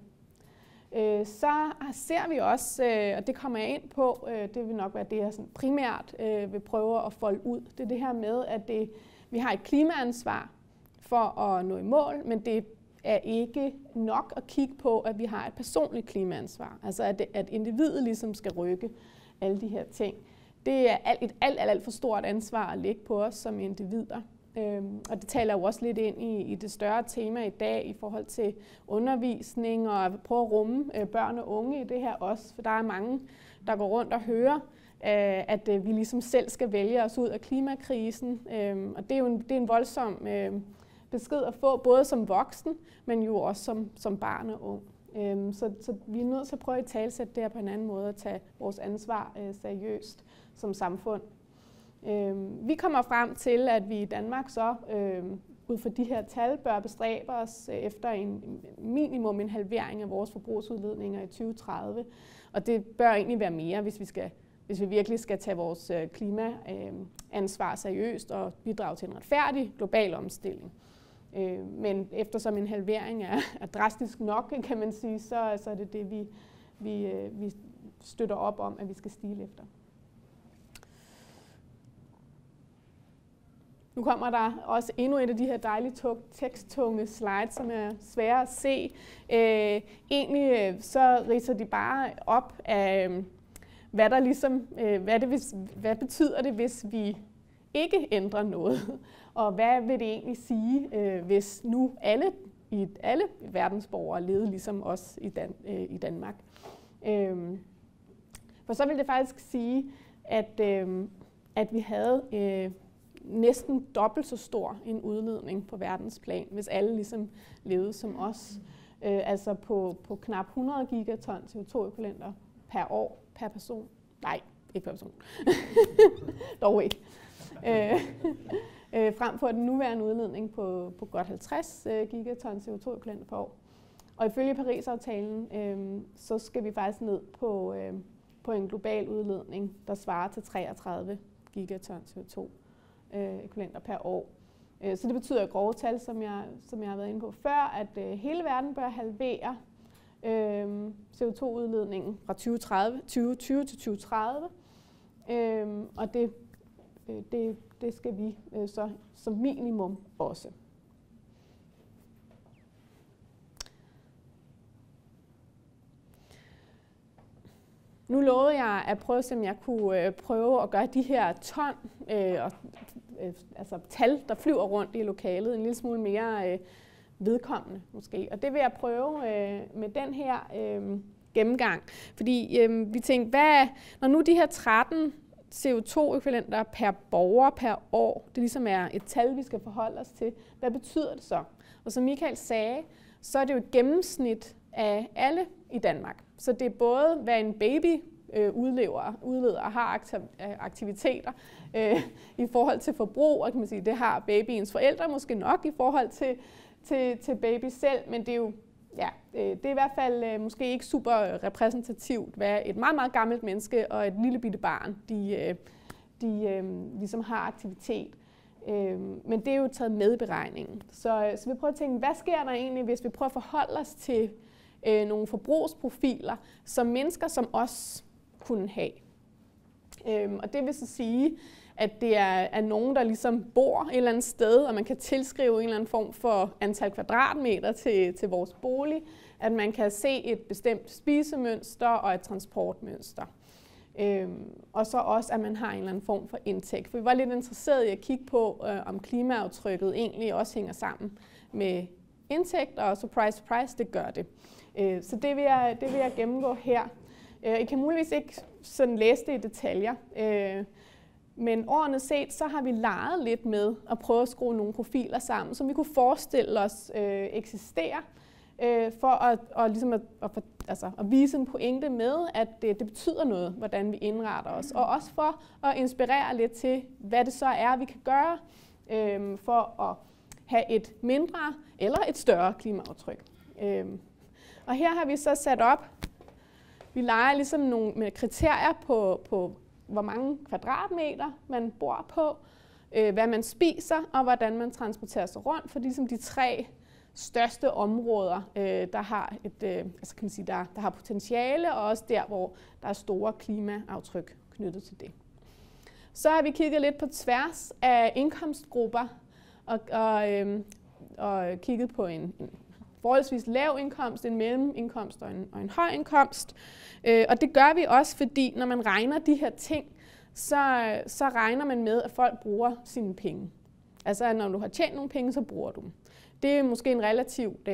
Så ser vi også, og det kommer jeg ind på, det vil nok være det, jeg sådan primært vil prøve at folde ud. Det er det her med, at vi har et klimaansvar for at nå i mål, men det er ikke nok at kigge på, at vi har et personligt klimaansvar. Altså at individet ligesom skal rykke alle de her ting. Det er et alt for stort ansvar at lægge på os som individer. Og det taler jo også lidt ind i det større tema i dag i forhold til undervisning og prøve at rumme børn og unge i det her også. For der er mange, der går rundt og hører, at vi ligesom selv skal vælge os ud af klimakrisen. Og det er jo en voldsom besked at få, både som voksen, men jo også som barn og ung. Så vi er nødt til at prøve at italesætte det her på en anden måde og tage vores ansvar seriøst som samfund. Vi kommer frem til, at vi i Danmark så, ud fra de her tal, bør bestræbe os efter en minimum en halvering af vores forbrugsudledninger i 2030. Og det bør egentlig være mere, hvis vi virkelig skal tage vores klimaansvar seriøst og bidrage til en retfærdig global omstilling. Men eftersom en halvering er drastisk nok, kan man sige, så er det det, vi støtter op om, at vi skal stile efter. Nu kommer der også endnu et af de her dejlige teksttunge slides, som er svære at se. Egentlig så ridser de bare op af, hvad betyder det, hvis vi ikke ændrer noget? Og hvad vil det egentlig sige, hvis nu alle verdensborgere levede ligesom os i Danmark? For så vil det faktisk sige, at vi havde næsten dobbelt så stor en udledning på verdensplan, hvis alle ligesom levede som os. Altså på knap 100 gigaton CO2-ekvivalenter per år per person. Nej, ikke per person. Dog ikke. Frem for den nuværende udledning på godt 50 gigaton CO2-ekvivalenter per år. Og ifølge Paris-aftalen, så skal vi faktisk ned på en global udledning, der svarer til 33 gigaton CO2-ekvivalenter per år. Så det betyder grove tal, som jeg har været inde på før, at hele verden bør halvere CO2-udledningen fra 2020 til 2030. Og det skal vi så som minimum også. Nu lovede jeg at prøve, om jeg kunne prøve at gøre de her ton, altså tal, der flyver rundt i lokalet, en lille smule mere vedkommende måske. Og det vil jeg prøve med den her gennemgang. Fordi vi tænkte, når nu de her 13 CO2-ekvivalenter per borger per år, det ligesom er et tal, vi skal forholde os til, hvad betyder det så? Og som Michael sagde, så er det jo et gennemsnit af alle i Danmark. Så det er både, hvad en baby udleder og har aktiviteter i forhold til forbrug, og kan man sige, det har babyens forældre måske nok i forhold til baby selv, men det er jo det er i hvert fald måske ikke super repræsentativt, hvad et meget, meget gammelt menneske og et lille bitte barn, de ligesom har aktivitet. Men det er jo taget med i beregningen. Så vi prøver at tænke, hvad sker der egentlig, hvis vi prøver at forholde os til nogle forbrugsprofiler, som mennesker som os kunne have. Og det vil så sige, at det er nogen, der ligesom bor et eller andet sted, og man kan tilskrive en eller anden form for antal kvadratmeter til vores bolig, at man kan se et bestemt spisemønster og et transportmønster. Og så også, at man har en eller anden form for indtægt. For vi var lidt interesserede i at kigge på, om klimaaftrykket egentlig også hænger sammen med indtægt, og surprise, surprise, det gør det. Så det vil jeg gennemgå her. I kan muligvis ikke sådan læse det i detaljer, men overordnet set, så har vi leget lidt med at prøve at skrue nogle profiler sammen, som vi kunne forestille os eksisterer, for at vise en pointe med, at det betyder noget, hvordan vi indretter os, og også for at inspirere lidt til, hvad det så er, vi kan gøre for at have et mindre eller et større klimaaftryk. Og her har vi så sat op, vi leger ligesom nogle med kriterier på hvor mange kvadratmeter man bor på, hvad man spiser og hvordan man transporterer sig rundt, for ligesom de 3 største områder, der har der har potentiale, og også der, hvor der er store klimaaftryk knyttet til det. Så har vi kigget lidt på tværs af indkomstgrupper og kigget på en forholdsvis lav indkomst, en mellemindkomst og en høj indkomst. Og det gør vi også, fordi når man regner de her ting, så regner man med, at folk bruger sine penge. Altså når du har tjent nogle penge, så bruger du dem. Det er måske en relativt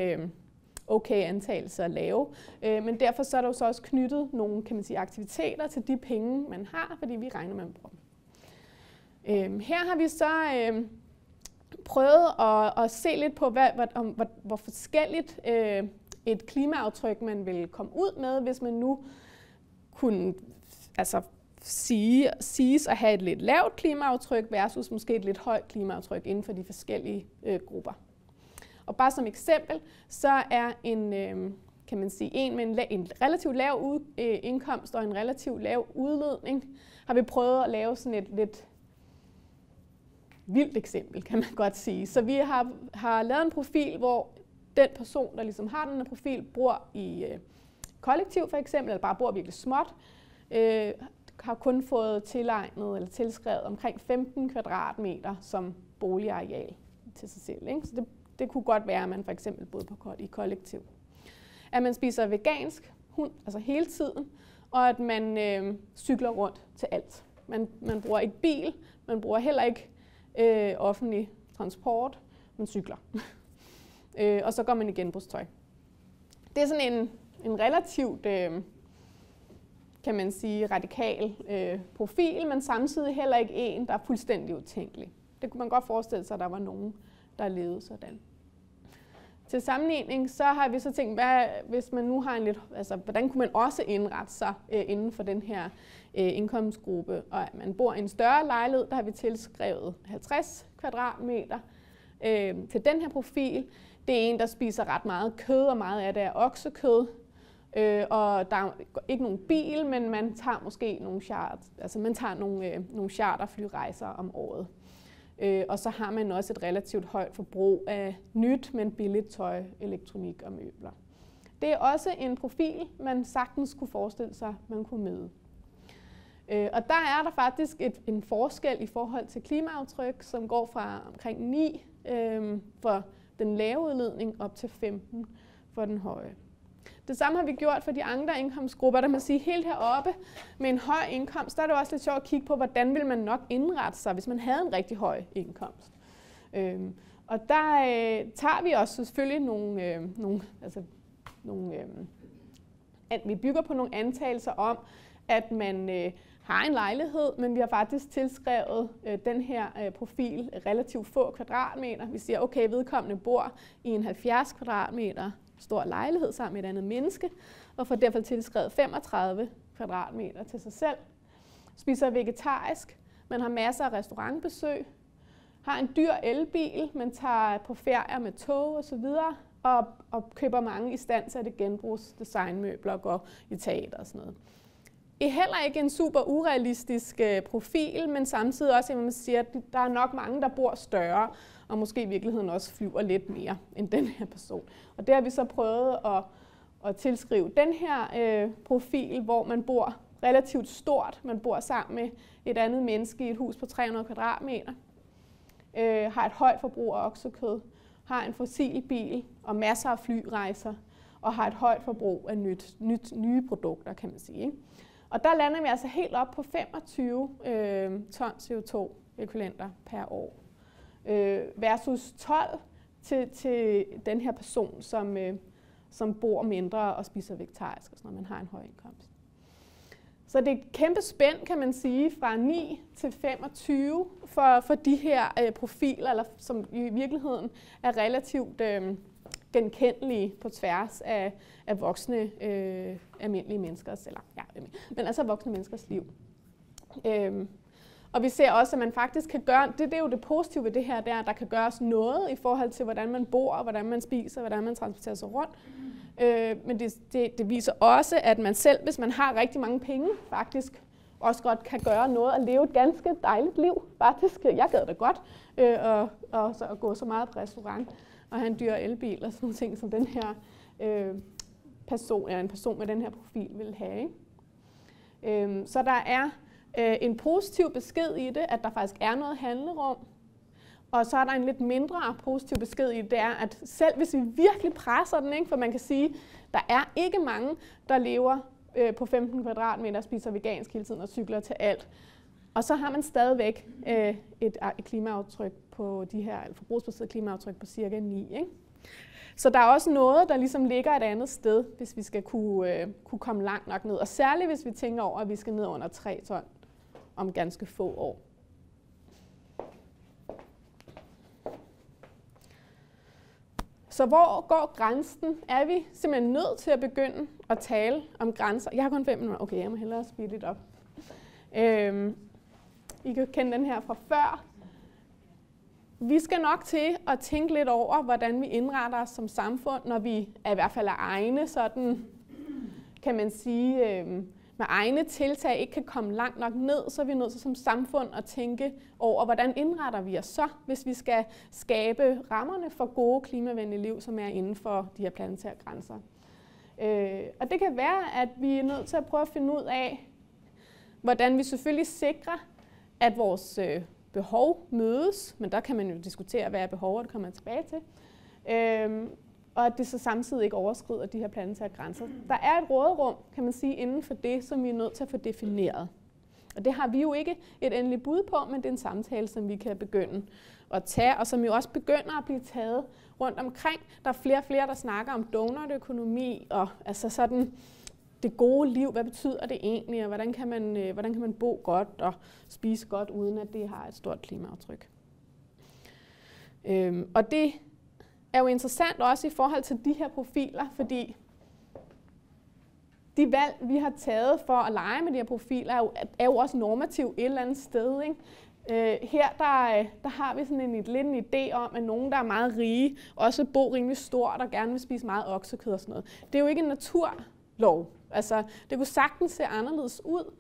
okay antagelse at lave, men derfor så er der jo så også knyttet nogle, kan man sige, aktiviteter til de penge, man har, fordi vi regner med, at man bruger dem. Her har vi så prøvet at se lidt på, hvor forskelligt et klimaaftryk man vil komme ud med, hvis man nu kunne siges at have et lidt lavt klimaaftryk versus måske et lidt højt klimaaftryk inden for de forskellige grupper. Og bare som eksempel, så er kan man sige, en med en relativt lav indkomst og en relativt lav udledning, har vi prøvet at lave sådan et lidt vildt eksempel, kan man godt sige. Så vi har lavet en profil, hvor den person, der ligesom har den her profil, bor i kollektiv for eksempel, eller bare bor virkelig småt, har kun fået tilegnet eller tilskrevet omkring 15 kvadratmeter som boligareal til sig selv. Ikke? Så det kunne godt være, at man for eksempel boede i kollektiv. At man spiser vegansk hund, altså hele tiden, og at man cykler rundt til alt. Man bruger ikke bil, man bruger heller ikke offentlig transport, man cykler. Og så går man i genbrugstøj. Det er sådan en relativt, kan man sige, radikal profil, men samtidig heller ikke en, der er fuldstændig utænkelig. Det kunne man godt forestille sig, at der var nogen, der levede sådan. Til sammenligning, så har vi så tænkt, hvis man nu har hvordan kunne man også indrette sig inden for den her indkomstgruppe, og at man bor i en større lejlighed, der har vi tilskrevet 50 kvadratmeter til den her profil. Det er en, der spiser ret meget kød, og meget af det er oksekød. Og der er ikke nogen bil, men man tager måske nogle charterflyrejser om året. Og så har man også et relativt højt forbrug af nyt, men billigt tøj, elektronik og møbler. Det er også en profil, man sagtens kunne forestille sig, man kunne møde. Og der er der faktisk en forskel i forhold til klimaaftryk, som går fra omkring 9 for den lave udledning op til 15 for den høje. Det samme har vi gjort for de andre indkomstgrupper, der man siger helt heroppe med en høj indkomst. Der er det også lidt sjovt at kigge på, hvordan vil man nok indrette sig, hvis man havde en rigtig høj indkomst. Og der tager vi også selvfølgelig vi bygger på nogle antagelser om, at man har en lejlighed, men vi har faktisk tilskrevet den her profil relativt få kvadratmeter. Vi siger, okay, vedkommende bor i en 70 kvadratmeter stor lejlighed sammen med et andet menneske, og får derfor tilskrevet 35 kvadratmeter til sig selv. Spiser vegetarisk, man har masser af restaurantbesøg, har en dyr elbil, man tager på ferier med tog osv., og køber mange istandsatte genbrugsdesignmøbler og går i teater og sådan noget. Det er heller ikke en super urealistisk profil, men samtidig også, at man siger, at der er nok mange, der bor større, og måske i virkeligheden også flyver lidt mere end den her person. Og det har vi så prøvet at tilskrive den her profil, hvor man bor relativt stort. Man bor sammen med et andet menneske i et hus på 300 kvadratmeter, har et højt forbrug af oksekød, har en fossilbil og masser af flyrejser, og har et højt forbrug af nye produkter, kan man sige. Ikke? Og der lander vi altså helt op på 25 ton CO2-ækvivalenter per år, versus 12 til den her person, som bor mindre og spiser vegetarisk, når man har en høj indkomst. Så det er et kæmpe spænd, kan man sige, fra 9 til 25 for de her profiler, eller som i virkeligheden er relativt genkendelige på tværs af voksne almindelige menneskers, men altså voksne menneskers liv. Og vi ser også, at man faktisk kan gøre, det er jo det positive ved det her, der kan gøres noget i forhold til, hvordan man bor, hvordan man spiser, hvordan man transporterer sig rundt. Men det viser også, at man selv, hvis man har rigtig mange penge, faktisk også godt kan gøre noget og leve et ganske dejligt liv. Faktisk, jeg gad det godt at gå så meget på restaurant og have en dyr elbil og sådan nogle ting, som den her en person med den her profil vil have. Så der er en positiv besked i det, at der faktisk er noget handlerum. Og så er der en lidt mindre positiv besked i det, er, at selv hvis vi virkelig presser den, ikke, for man kan sige, der er ikke mange, der lever på 15 kvadratmeter og spiser vegansk hele tiden og cykler til alt. Og så har man stadigvæk et klimaaftryk på de her forbrugsbaserede klimaaftryk på cirka 9. Ikke? Så der er også noget, der ligesom ligger et andet sted, hvis vi skal kunne komme langt nok ned. Og særligt hvis vi tænker over, at vi skal ned under 3 ton om ganske få år. Så hvor går grænsen? Er vi simpelthen nødt til at begynde at tale om grænser? Jeg har kun 5 minutter. Okay, jeg må hellere speede lidt op. I kan kende den her fra før. Vi skal nok til at tænke lidt over, hvordan vi indretter os som samfund, når vi i hvert fald er egne, sådan kan man sige, med egne tiltag ikke kan komme langt nok ned, så er vi nødt til som samfund at tænke over, hvordan indretter vi os så, hvis vi skal skabe rammerne for gode klimavenlige liv, som er inden for de her planetære grænser. Og det kan være, at vi er nødt til at prøve at finde ud af, hvordan vi selvfølgelig sikrer, at vores behov mødes, men der kan man jo diskutere, hvad er behov, og det kommer jeg tilbage til. Og at det så samtidig ikke overskrider de her planetære grænser. Der er et råderum, kan man sige, inden for det, som vi er nødt til at få defineret. Og det har vi jo ikke et endeligt bud på, men det er en samtale, som vi kan begynde at tage, og som jo også begynder at blive taget rundt omkring. Der er flere og flere, der snakker om donutøkonomi, og altså sådan det gode liv, hvad betyder det egentlig, og hvordan kan man bo godt og spise godt, uden at det har et stort klimaaftryk. Og det er jo interessant også i forhold til de her profiler, fordi de valg, vi har taget for at lege med de her profiler, er jo også normativ et eller andet sted. Ikke? Her der har vi sådan lidt en idé om, at nogen, der er meget rige, også bor rimelig stort og gerne vil spise meget oksekød og sådan noget. Det er jo ikke en naturlov. Altså, det kunne sagtens se anderledes ud.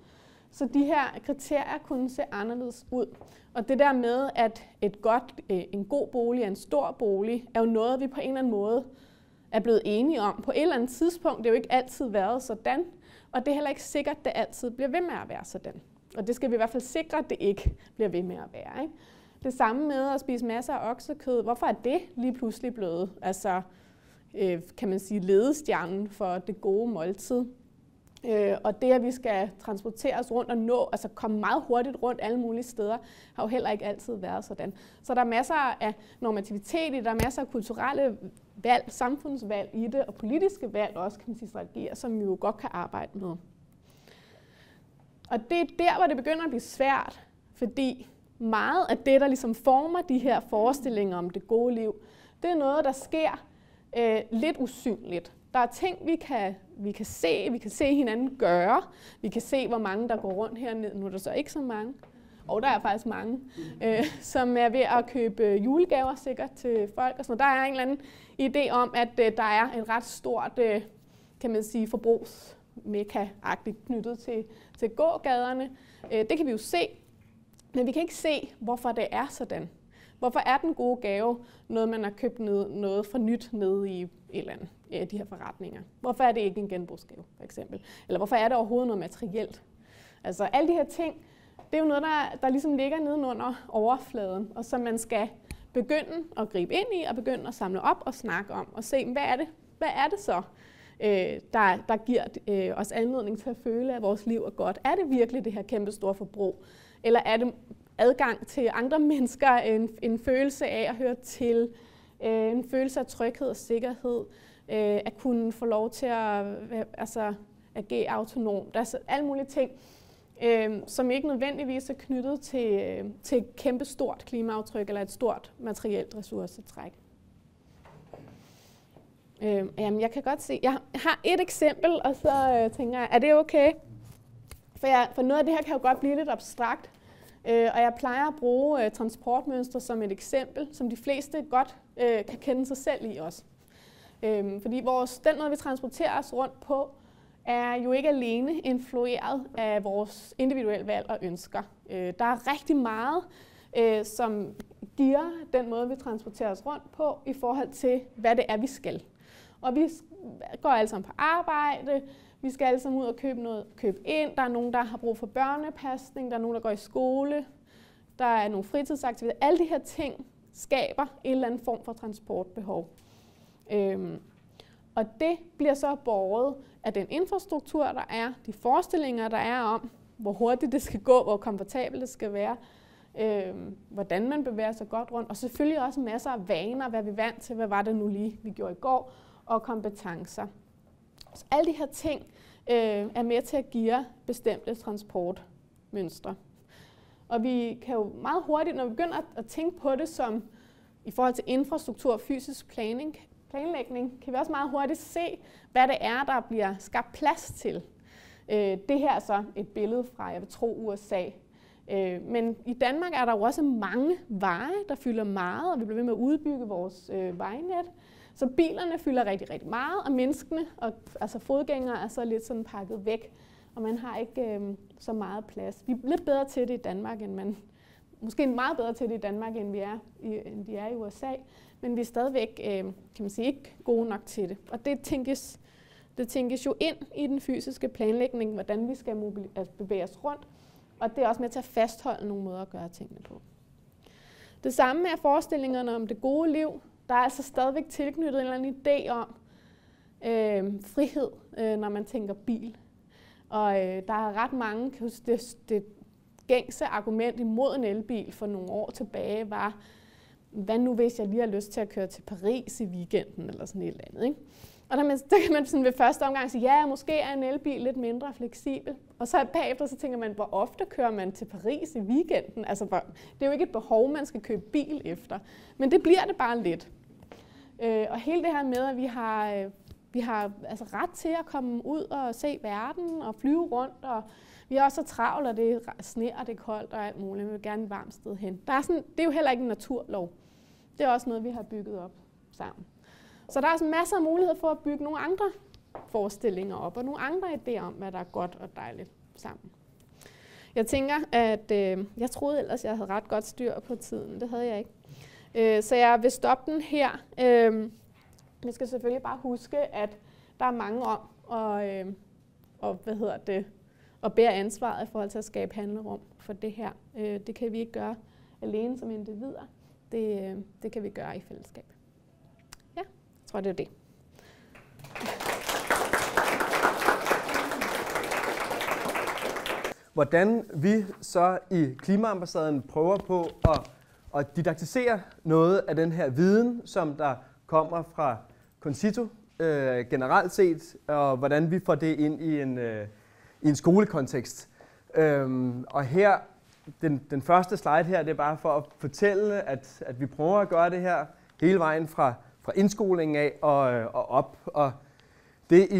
Så de her kriterier kunne se anderledes ud. Og det der med, at en god bolig er en stor bolig, er jo noget, vi på en eller anden måde er blevet enige om på et eller andet tidspunkt. Det er jo ikke altid været sådan, og det er heller ikke sikkert, at det altid bliver ved med at være sådan. Og det skal vi i hvert fald sikre, at det ikke bliver ved med at være. Ikke? Det samme med at spise masser af oksekød. Hvorfor er det lige pludselig blevet, altså, kan man sige, ledestjernen for det gode måltid? Og det, at vi skal transportere os rundt og nå, altså komme meget hurtigt rundt alle mulige steder, har jo heller ikke altid været sådan. Så der er masser af normativitet i det, der er masser af kulturelle valg, samfundsvalg i det, og politiske valg også, kan man sige, strategier, som vi jo godt kan arbejde med. Og det er der, hvor det begynder at blive svært, fordi meget af det, der ligesom former de her forestillinger om det gode liv, det er noget, der sker lidt usynligt. Der er ting, vi kan se hinanden gøre. Vi kan se, hvor mange, der går rundt hernede. Nu er der så ikke så mange. Og der er faktisk mange, som er ved at købe julegaver sikkert til folk. Og sådan. Der er en eller anden idé om, at der er et ret stort, kan man sige, forbrugsmekka-agtigt knyttet til gågaderne. Det kan vi jo se, men vi kan ikke se, hvorfor det er sådan. Hvorfor er den gode gave noget, man har købt noget for nyt nede i et eller andet af de her forretninger? Hvorfor er det ikke en genbrugsgave, for eksempel? Eller hvorfor er det overhovedet noget materielt? Altså alle de her ting, det er jo noget, der ligesom ligger nedenunder overfladen, og som man skal begynde at gribe ind i, og begynde at samle op og snakke om, og se, hvad er det så, der giver os anledning til at føle, at vores liv er godt? Er det virkelig det her kæmpe store forbrug? Eller er det adgang til andre mennesker, en følelse af at høre til, en følelse af tryghed og sikkerhed, at kunne få lov til at agere autonomt. Altså alle mulige ting, som ikke nødvendigvis er knyttet til et kæmpe stort klimaaftryk eller et stort materielt ressourcetræk. Jamen, jeg kan godt se, jeg har et eksempel, og så tænker jeg, er det okay? For noget af det her kan jo godt blive lidt abstrakt. Og jeg plejer at bruge transportmønstre som et eksempel, som de fleste godt kan kende sig selv i også. Fordi den måde, vi transporterer os rundt på, er jo ikke alene influeret af vores individuelle valg og ønsker. Der er rigtig meget, som giver den måde, vi transporterer os rundt på, i forhold til, hvad det er, vi skal. Og vi går alle sammen på arbejde, vi skal alle sammen ud og købe ind. Der er nogen, der har brug for børnepasning, der er nogen, der går i skole, der er nogle fritidsaktiviteter. Alle de her ting skaber en eller anden form for transportbehov. Og det bliver så båret af den infrastruktur, der er, de forestillinger, der er om, hvor hurtigt det skal gå, hvor komfortabelt det skal være, hvordan man bevæger sig godt rundt, og selvfølgelig også masser af vaner, hvad vi er vant til, hvad var det nu lige, vi gjorde i går, og kompetencer. Så alle de her ting er med til at give bestemte transportmønstre. Og vi kan jo meget hurtigt, når vi begynder at tænke på det som i forhold til infrastruktur og fysisk planlægning, kan vi også meget hurtigt se, hvad det er, der bliver skabt plads til. Det her er så et billede fra, jeg vil tro, USA. Men i Danmark er der jo også mange veje, der fylder meget, og vi bliver ved med at udbygge vores vejnet. Så bilerne fylder rigtig, rigtig meget, og menneskene, altså fodgængere, er så lidt sådan pakket væk, og man har ikke så meget plads. Vi er lidt bedre til det i Danmark, måske meget bedre til det i Danmark, end de er i USA, men vi er stadigvæk, kan man sige, ikke gode nok til det. Og det tænkes jo ind i den fysiske planlægning, hvordan vi skal bevæge os rundt, og det er også med til at fastholde nogle måder at gøre tingene på. Det samme er forestillingerne om det gode liv. Der er altså stadigvæk tilknyttet en eller anden idé om frihed, når man tænker bil. Og der er ret mange, kan huske, det gængse argument imod en elbil for nogle år tilbage var, hvad nu hvis jeg lige har lyst til at køre til Paris i weekenden, eller sådan et eller andet, ikke? Og der kan man sådan ved første omgang sige, ja, måske er en elbil lidt mindre fleksibel. Og så bagefter så tænker man, hvor ofte kører man til Paris i weekenden? Altså, det er jo ikke et behov, man skal købe bil efter. Men det bliver det bare lidt. Og hele det her med, at vi har altså ret til at komme ud og se verden og flyve rundt. Og vi er også så travlt, og det sner, og det er koldt og alt muligt. Vi vil gerne et varmt sted hen. Det er jo heller ikke en naturlov. Det er også noget, vi har bygget op sammen. Så der er også masser af mulighed for at bygge nogle andre forestillinger op, og nogle andre idéer om, hvad der er godt og dejligt sammen. Jeg tænker, at jeg troede ellers, jeg havde ret godt styr på tiden. Det havde jeg ikke. Så jeg vil stoppe den her. Vi skal selvfølgelig bare huske, at der er mange om at bære ansvaret i forhold til at skabe handlerum for det her. Det kan vi ikke gøre alene som individer. Det kan vi gøre i fællesskab. Ja, jeg tror, det er det.
Hvordan vi så i Klimaambassaden prøver på at didaktisere noget af den her viden, som der kommer fra Concito generelt set, og hvordan vi får det ind i en skolekontekst. Og her, den første slide her, det er bare for at fortælle, at vi prøver at gøre det her hele vejen fra indskolingen af og op. Og det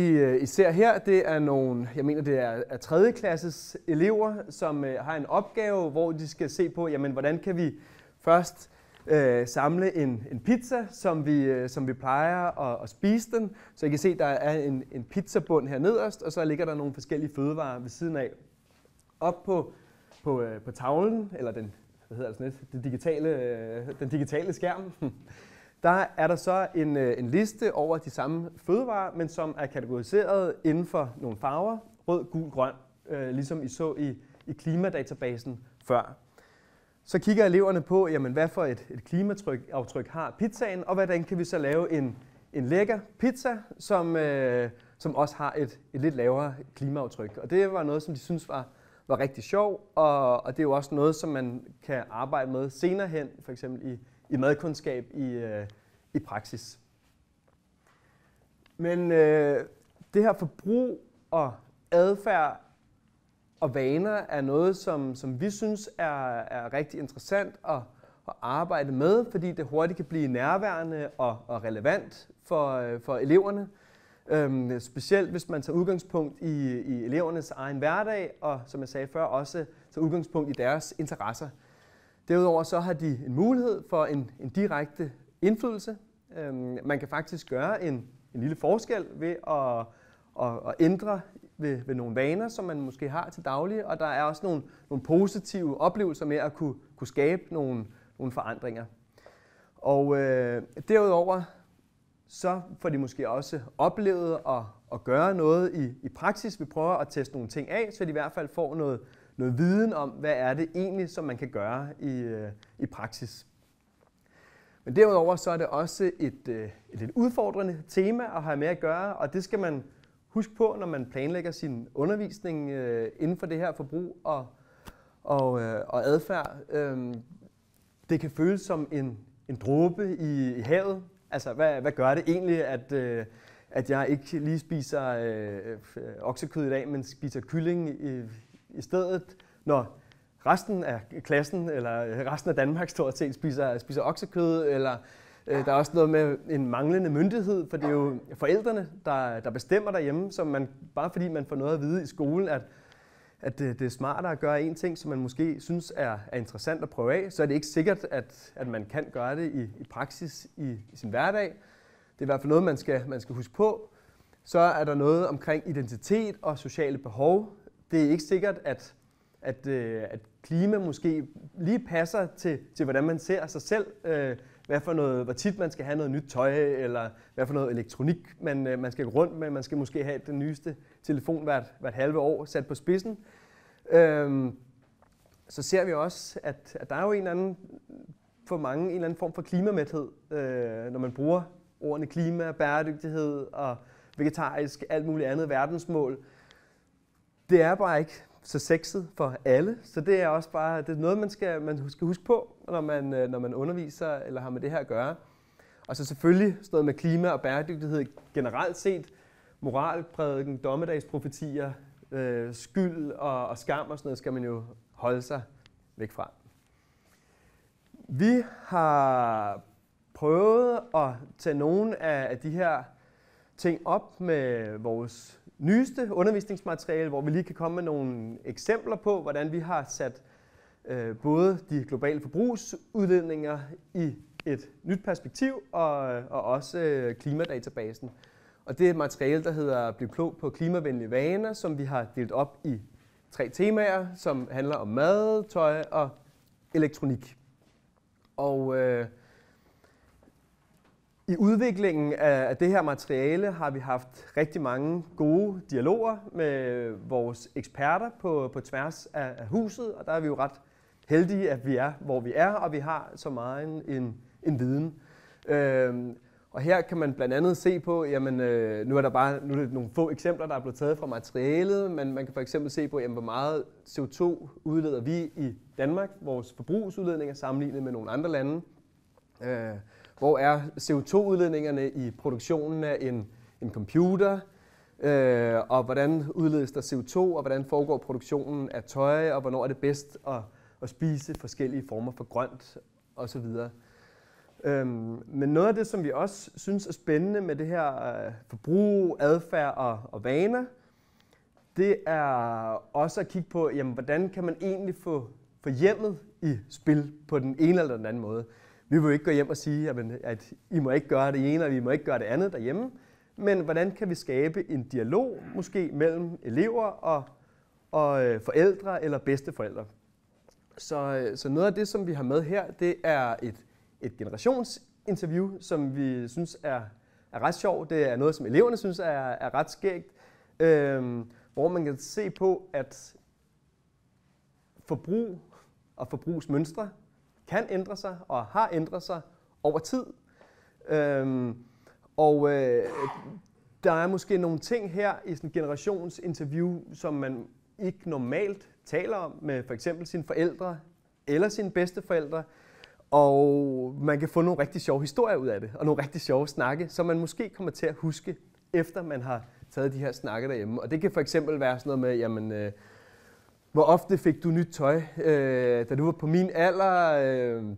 I ser her, det er nogle, jeg mener det er 3. klasses elever, som har en opgave, hvor de skal se på, jamen hvordan kan vi først samle en pizza, som vi plejer at spise den. Så I kan se, der er en pizzabund her nederst, og så ligger der nogle forskellige fødevarer ved siden af. Op på tavlen, eller den digitale skærm, der er der så en liste over de samme fødevarer, men som er kategoriseret inden for nogle farver, rød, gul, grøn, ligesom I så i klimadatabasen før. Så kigger eleverne på, jamen, hvad for et klimaaftryk har pizzaen, og hvordan kan vi så lave en lækker pizza, som også har et lidt lavere klimaaftryk. Og det var noget, som de synes var rigtig sjov, og det er jo også noget, som man kan arbejde med senere hen, for eksempel i madkundskab i praksis. Men det her forbrug og adfærd og vaner er noget, som vi synes er rigtig interessant at arbejde med, fordi det hurtigt kan blive nærværende og relevant for eleverne. Specielt hvis man tager udgangspunkt i elevernes egen hverdag, og som jeg sagde før, også tager udgangspunkt i deres interesser. Derudover så har de en mulighed for en direkte indflydelse. Man kan faktisk gøre en lille forskel ved at ændre ved nogle vaner, som man måske har til daglig, og der er også nogle positive oplevelser med at kunne skabe nogle forandringer. Og derudover så får de måske også oplevet at gøre noget i praksis. Vi prøver at teste nogle ting af, så de i hvert fald får noget viden om, hvad er det egentlig, som man kan gøre i praksis. Men derudover så er det også et lidt udfordrende tema at have med at gøre, og det skal man huske på, når man planlægger sin undervisning inden for det her forbrug og adfærd. Det kan føles som en dråbe i havet. Altså, hvad gør det egentlig, at jeg ikke lige spiser oksekød i dag, men spiser kylling i stedet, når resten af klassen, eller resten af Danmark stort set spiser oksekød, eller der er også noget med en manglende myndighed, for det er jo forældrene, der bestemmer derhjemme, så bare fordi man får noget at vide i skolen, at det er smartere at gøre en ting, som man måske synes er interessant at prøve af, så er det ikke sikkert, at man kan gøre det i praksis i sin hverdag. Det er i hvert fald noget, man skal huske på. Så er der noget omkring identitet og sociale behov. Det er ikke sikkert, at klima måske lige passer til hvordan man ser sig selv. Hvor tit man skal have noget nyt tøj, eller hvad for noget elektronik man skal gå rundt med. Man skal måske have den nyeste telefon hvert halve år sat på spidsen. Så ser vi også, at der er jo for mange en eller anden form for klimamæthed, når man bruger ordene klima, bæredygtighed og vegetarisk, alt muligt andet verdensmål. Det er bare ikke så sexet for alle, så det er også bare noget, man skal huske på, når man underviser eller har med det her at gøre. Og så selvfølgelig sådan noget med klima og bæredygtighed generelt set, moralprædiken, dommedagsprofetier, skyld og skam og sådan noget, skal man jo holde sig væk fra. Vi har prøvet at tage nogle af de her ting op med vores nyeste undervisningsmateriale, hvor vi lige kan komme med nogle eksempler på, hvordan vi har sat både de globale forbrugsudledninger i et nyt perspektiv og også klimadatabasen. Og det er et materiale, der hedder Bliv klog på klimavenlige vaner, som vi har delt op i 3 temaer, som handler om mad, tøj og elektronik. Og I udviklingen af det her materiale har vi haft rigtig mange gode dialoger med vores eksperter på tværs af huset, og der er vi jo ret heldige, at vi er, hvor vi er, og vi har så meget en viden. Og her kan man blandt andet se på, jamen nu er det nogle få eksempler, der er blevet taget fra materialet, men man kan for eksempel se på, jamen, hvor meget CO2 udleder vi i Danmark, vores forbrugsudledninger sammenlignet med nogle andre lande. Hvor er CO2-udledningerne i produktionen af en computer, og hvordan udledes der CO2, og hvordan foregår produktionen af tøj, og hvornår er det bedst at spise forskellige former for grønt osv. Men noget af det, som vi også synes er spændende med det her forbrug, adfærd og vaner, det er også at kigge på, jamen, hvordan kan man egentlig få hjemmet i spil på den ene eller den anden måde. Vi vil jo ikke gå hjem og sige, at I må ikke gøre det ene, og vi må ikke gøre det andet derhjemme. Men hvordan kan vi skabe en dialog, måske mellem elever og forældre eller bedsteforældre? Så noget af det, som vi har med her, det er et generationsinterview, som vi synes er ret sjovt. Det er noget, som eleverne synes er ret skægt, hvor man kan se på, at forbrug og forbrugsmønstre kan ændre sig og har ændret sig over tid. Der er måske nogle ting her i sådan et generationsinterview, som man ikke normalt taler om med for eksempel sine forældre eller sine bedsteforældre. Og man kan få nogle rigtig sjove historier ud af det, og nogle rigtig sjove snakke, som man måske kommer til at huske, efter man har taget de her snakke derhjemme. Og det kan for eksempel være sådan noget med, jamen, hvor ofte fik du nyt tøj, da du var på min alder?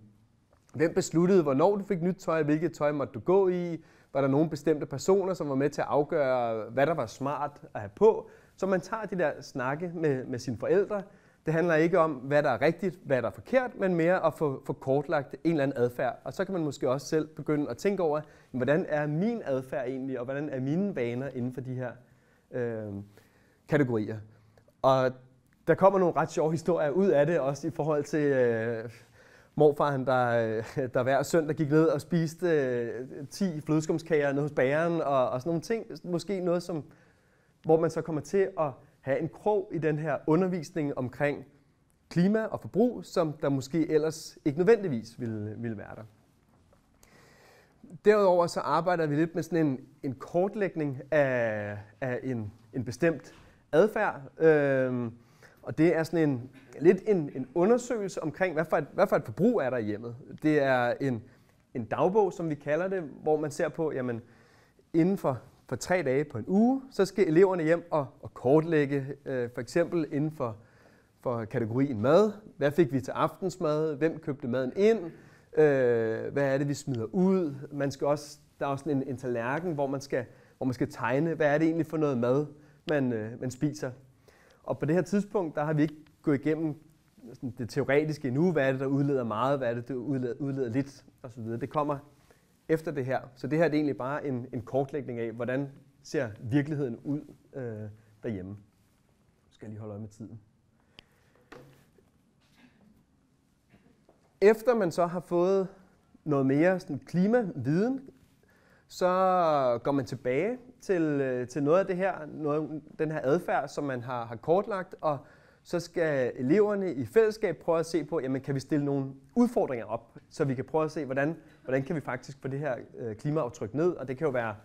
Hvem besluttede, hvornår du fik nyt tøj? Hvilket tøj måtte du gå i? Var der nogle bestemte personer, som var med til at afgøre, hvad der var smart at have på? Så man tager de der snakke med sine forældre. Det handler ikke om, hvad der er rigtigt, hvad der er forkert, men mere at få kortlagt en eller anden adfærd. Og så kan man måske også selv begynde at tænke over, hvordan er min adfærd egentlig, og hvordan er mine vaner inden for de her kategorier. Og der kommer nogle ret sjove historier ud af det, også i forhold til morfaren, der hver søndag gik ned og spiste 10 flødeskumskager nede hos bageren og sådan nogle ting. Måske noget, hvor man så kommer til at have en krog i den her undervisning omkring klima og forbrug, som der måske ellers ikke nødvendigvis ville være der. Derudover så arbejder vi lidt med sådan en kortlægning af en bestemt adfærd. Og det er sådan en undersøgelse omkring, hvad for et forbrug er der i hjemmet. Det er en dagbog, som vi kalder det, hvor man ser på, jamen, inden for 3 dage på en uge, så skal eleverne hjem og kortlægge, for eksempel inden for kategorien mad. Hvad fik vi til aftensmad? Hvem købte maden ind? Hvad er det, vi smider ud? Der er også en tallerken, hvor man skal tegne, hvad er det egentlig for noget mad, man spiser. Og på det her tidspunkt, der har vi ikke gået igennem det teoretiske endnu. Hvad er det, der udleder meget? Hvad er det, der udleder lidt? Og så videre. Det kommer efter det her. Så det her er egentlig bare en kortlægning af, hvordan ser virkeligheden ud derhjemme. Nu skal jeg lige holde øje med tiden. Efter man så har fået noget mere sådan klimaviden, så går man tilbage til noget af det her, den her adfærd, som man har kortlagt, og så skal eleverne i fællesskab prøve at se på, jamen, kan vi stille nogle udfordringer op, så vi kan prøve at se, hvordan kan vi faktisk få det her klimaaftryk ned, og det kan jo være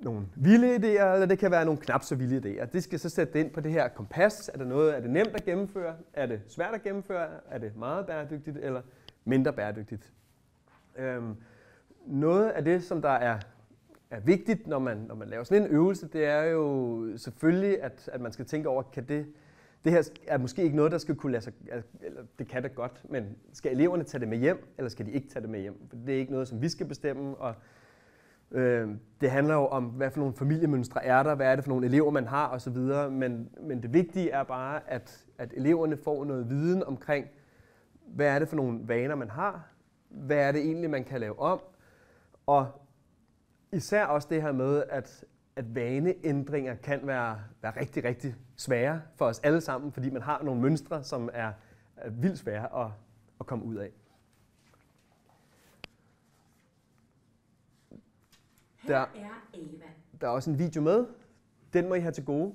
nogle vilde idéer, eller det kan være nogle knap så vilde idéer. Det skal så sætte det ind på det her kompas. Er det nemt at gennemføre? Er det svært at gennemføre? Er det meget bæredygtigt eller mindre bæredygtigt? Noget af det, som der er vigtigt, når man laver sådan en øvelse, det er jo selvfølgelig, at man skal tænke over, kan det her er måske ikke noget, der skal kunne lade sig, eller det kan det godt, men skal eleverne tage det med hjem, eller skal de ikke tage det med hjem? For det er ikke noget, som vi skal bestemme, og det handler jo om, hvad for nogle familiemønstre er der, hvad er det for nogle elever, man har osv., men det vigtige er bare, at eleverne får noget viden omkring, hvad er det for nogle vaner, man har, hvad er det egentlig, man kan lave om, og især også det her med, at vaneændringer kan være rigtig, rigtig svære for os alle sammen, fordi man har nogle mønstre, som er vildt svære at komme ud af.
Her er Ava.
Der er også en video med. Den må I have til gode.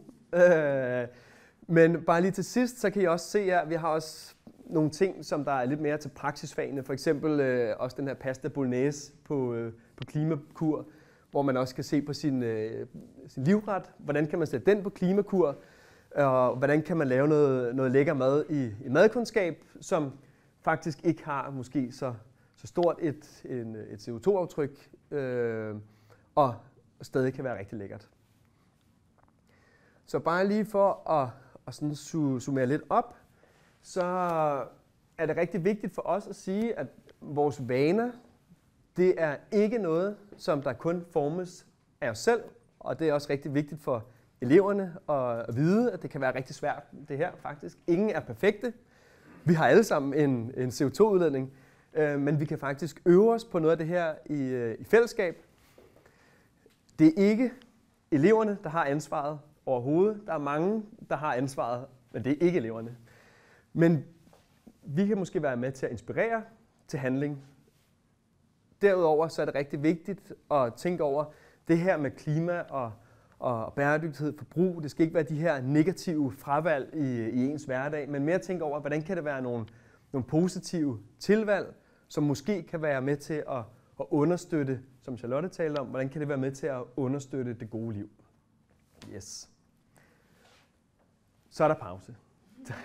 Men bare lige til sidst, så kan I også se her, vi har også nogle ting, som der er lidt mere til praksisfagene. For eksempel også den her pasta bolognese på klimakur, hvor man også kan se på sin livret. Hvordan kan man sætte den på klimakur? Og hvordan kan man lave noget lækker mad i madkundskab, som faktisk ikke har måske så stort et CO2-aftryk, og stadig kan være rigtig lækkert. Så bare lige for at sådan summere lidt op, så er det rigtig vigtigt for os at sige, at vores vaner, det er ikke noget, som der kun formes af os selv, og det er også rigtig vigtigt for eleverne at vide, at det kan være rigtig svært, det her faktisk. Ingen er perfekte. Vi har alle sammen en CO2-udledning, men vi kan faktisk øve os på noget af det her i fællesskab. Det er ikke eleverne, der har ansvaret overhovedet. Der er mange, der har ansvaret, men det er ikke eleverne. Men vi kan måske være med til at inspirere til handling. Derudover så er det rigtig vigtigt at tænke over det her med klima og bæredygtighed, forbrug. Det skal ikke være de her negative fravalg i ens hverdag, men mere tænke over, hvordan kan det være nogle positive tilvalg, som måske kan være med til at understøtte, som Charlotte talte om, hvordan kan det være med til at understøtte det gode liv. Yes. Så er der pause. Tak.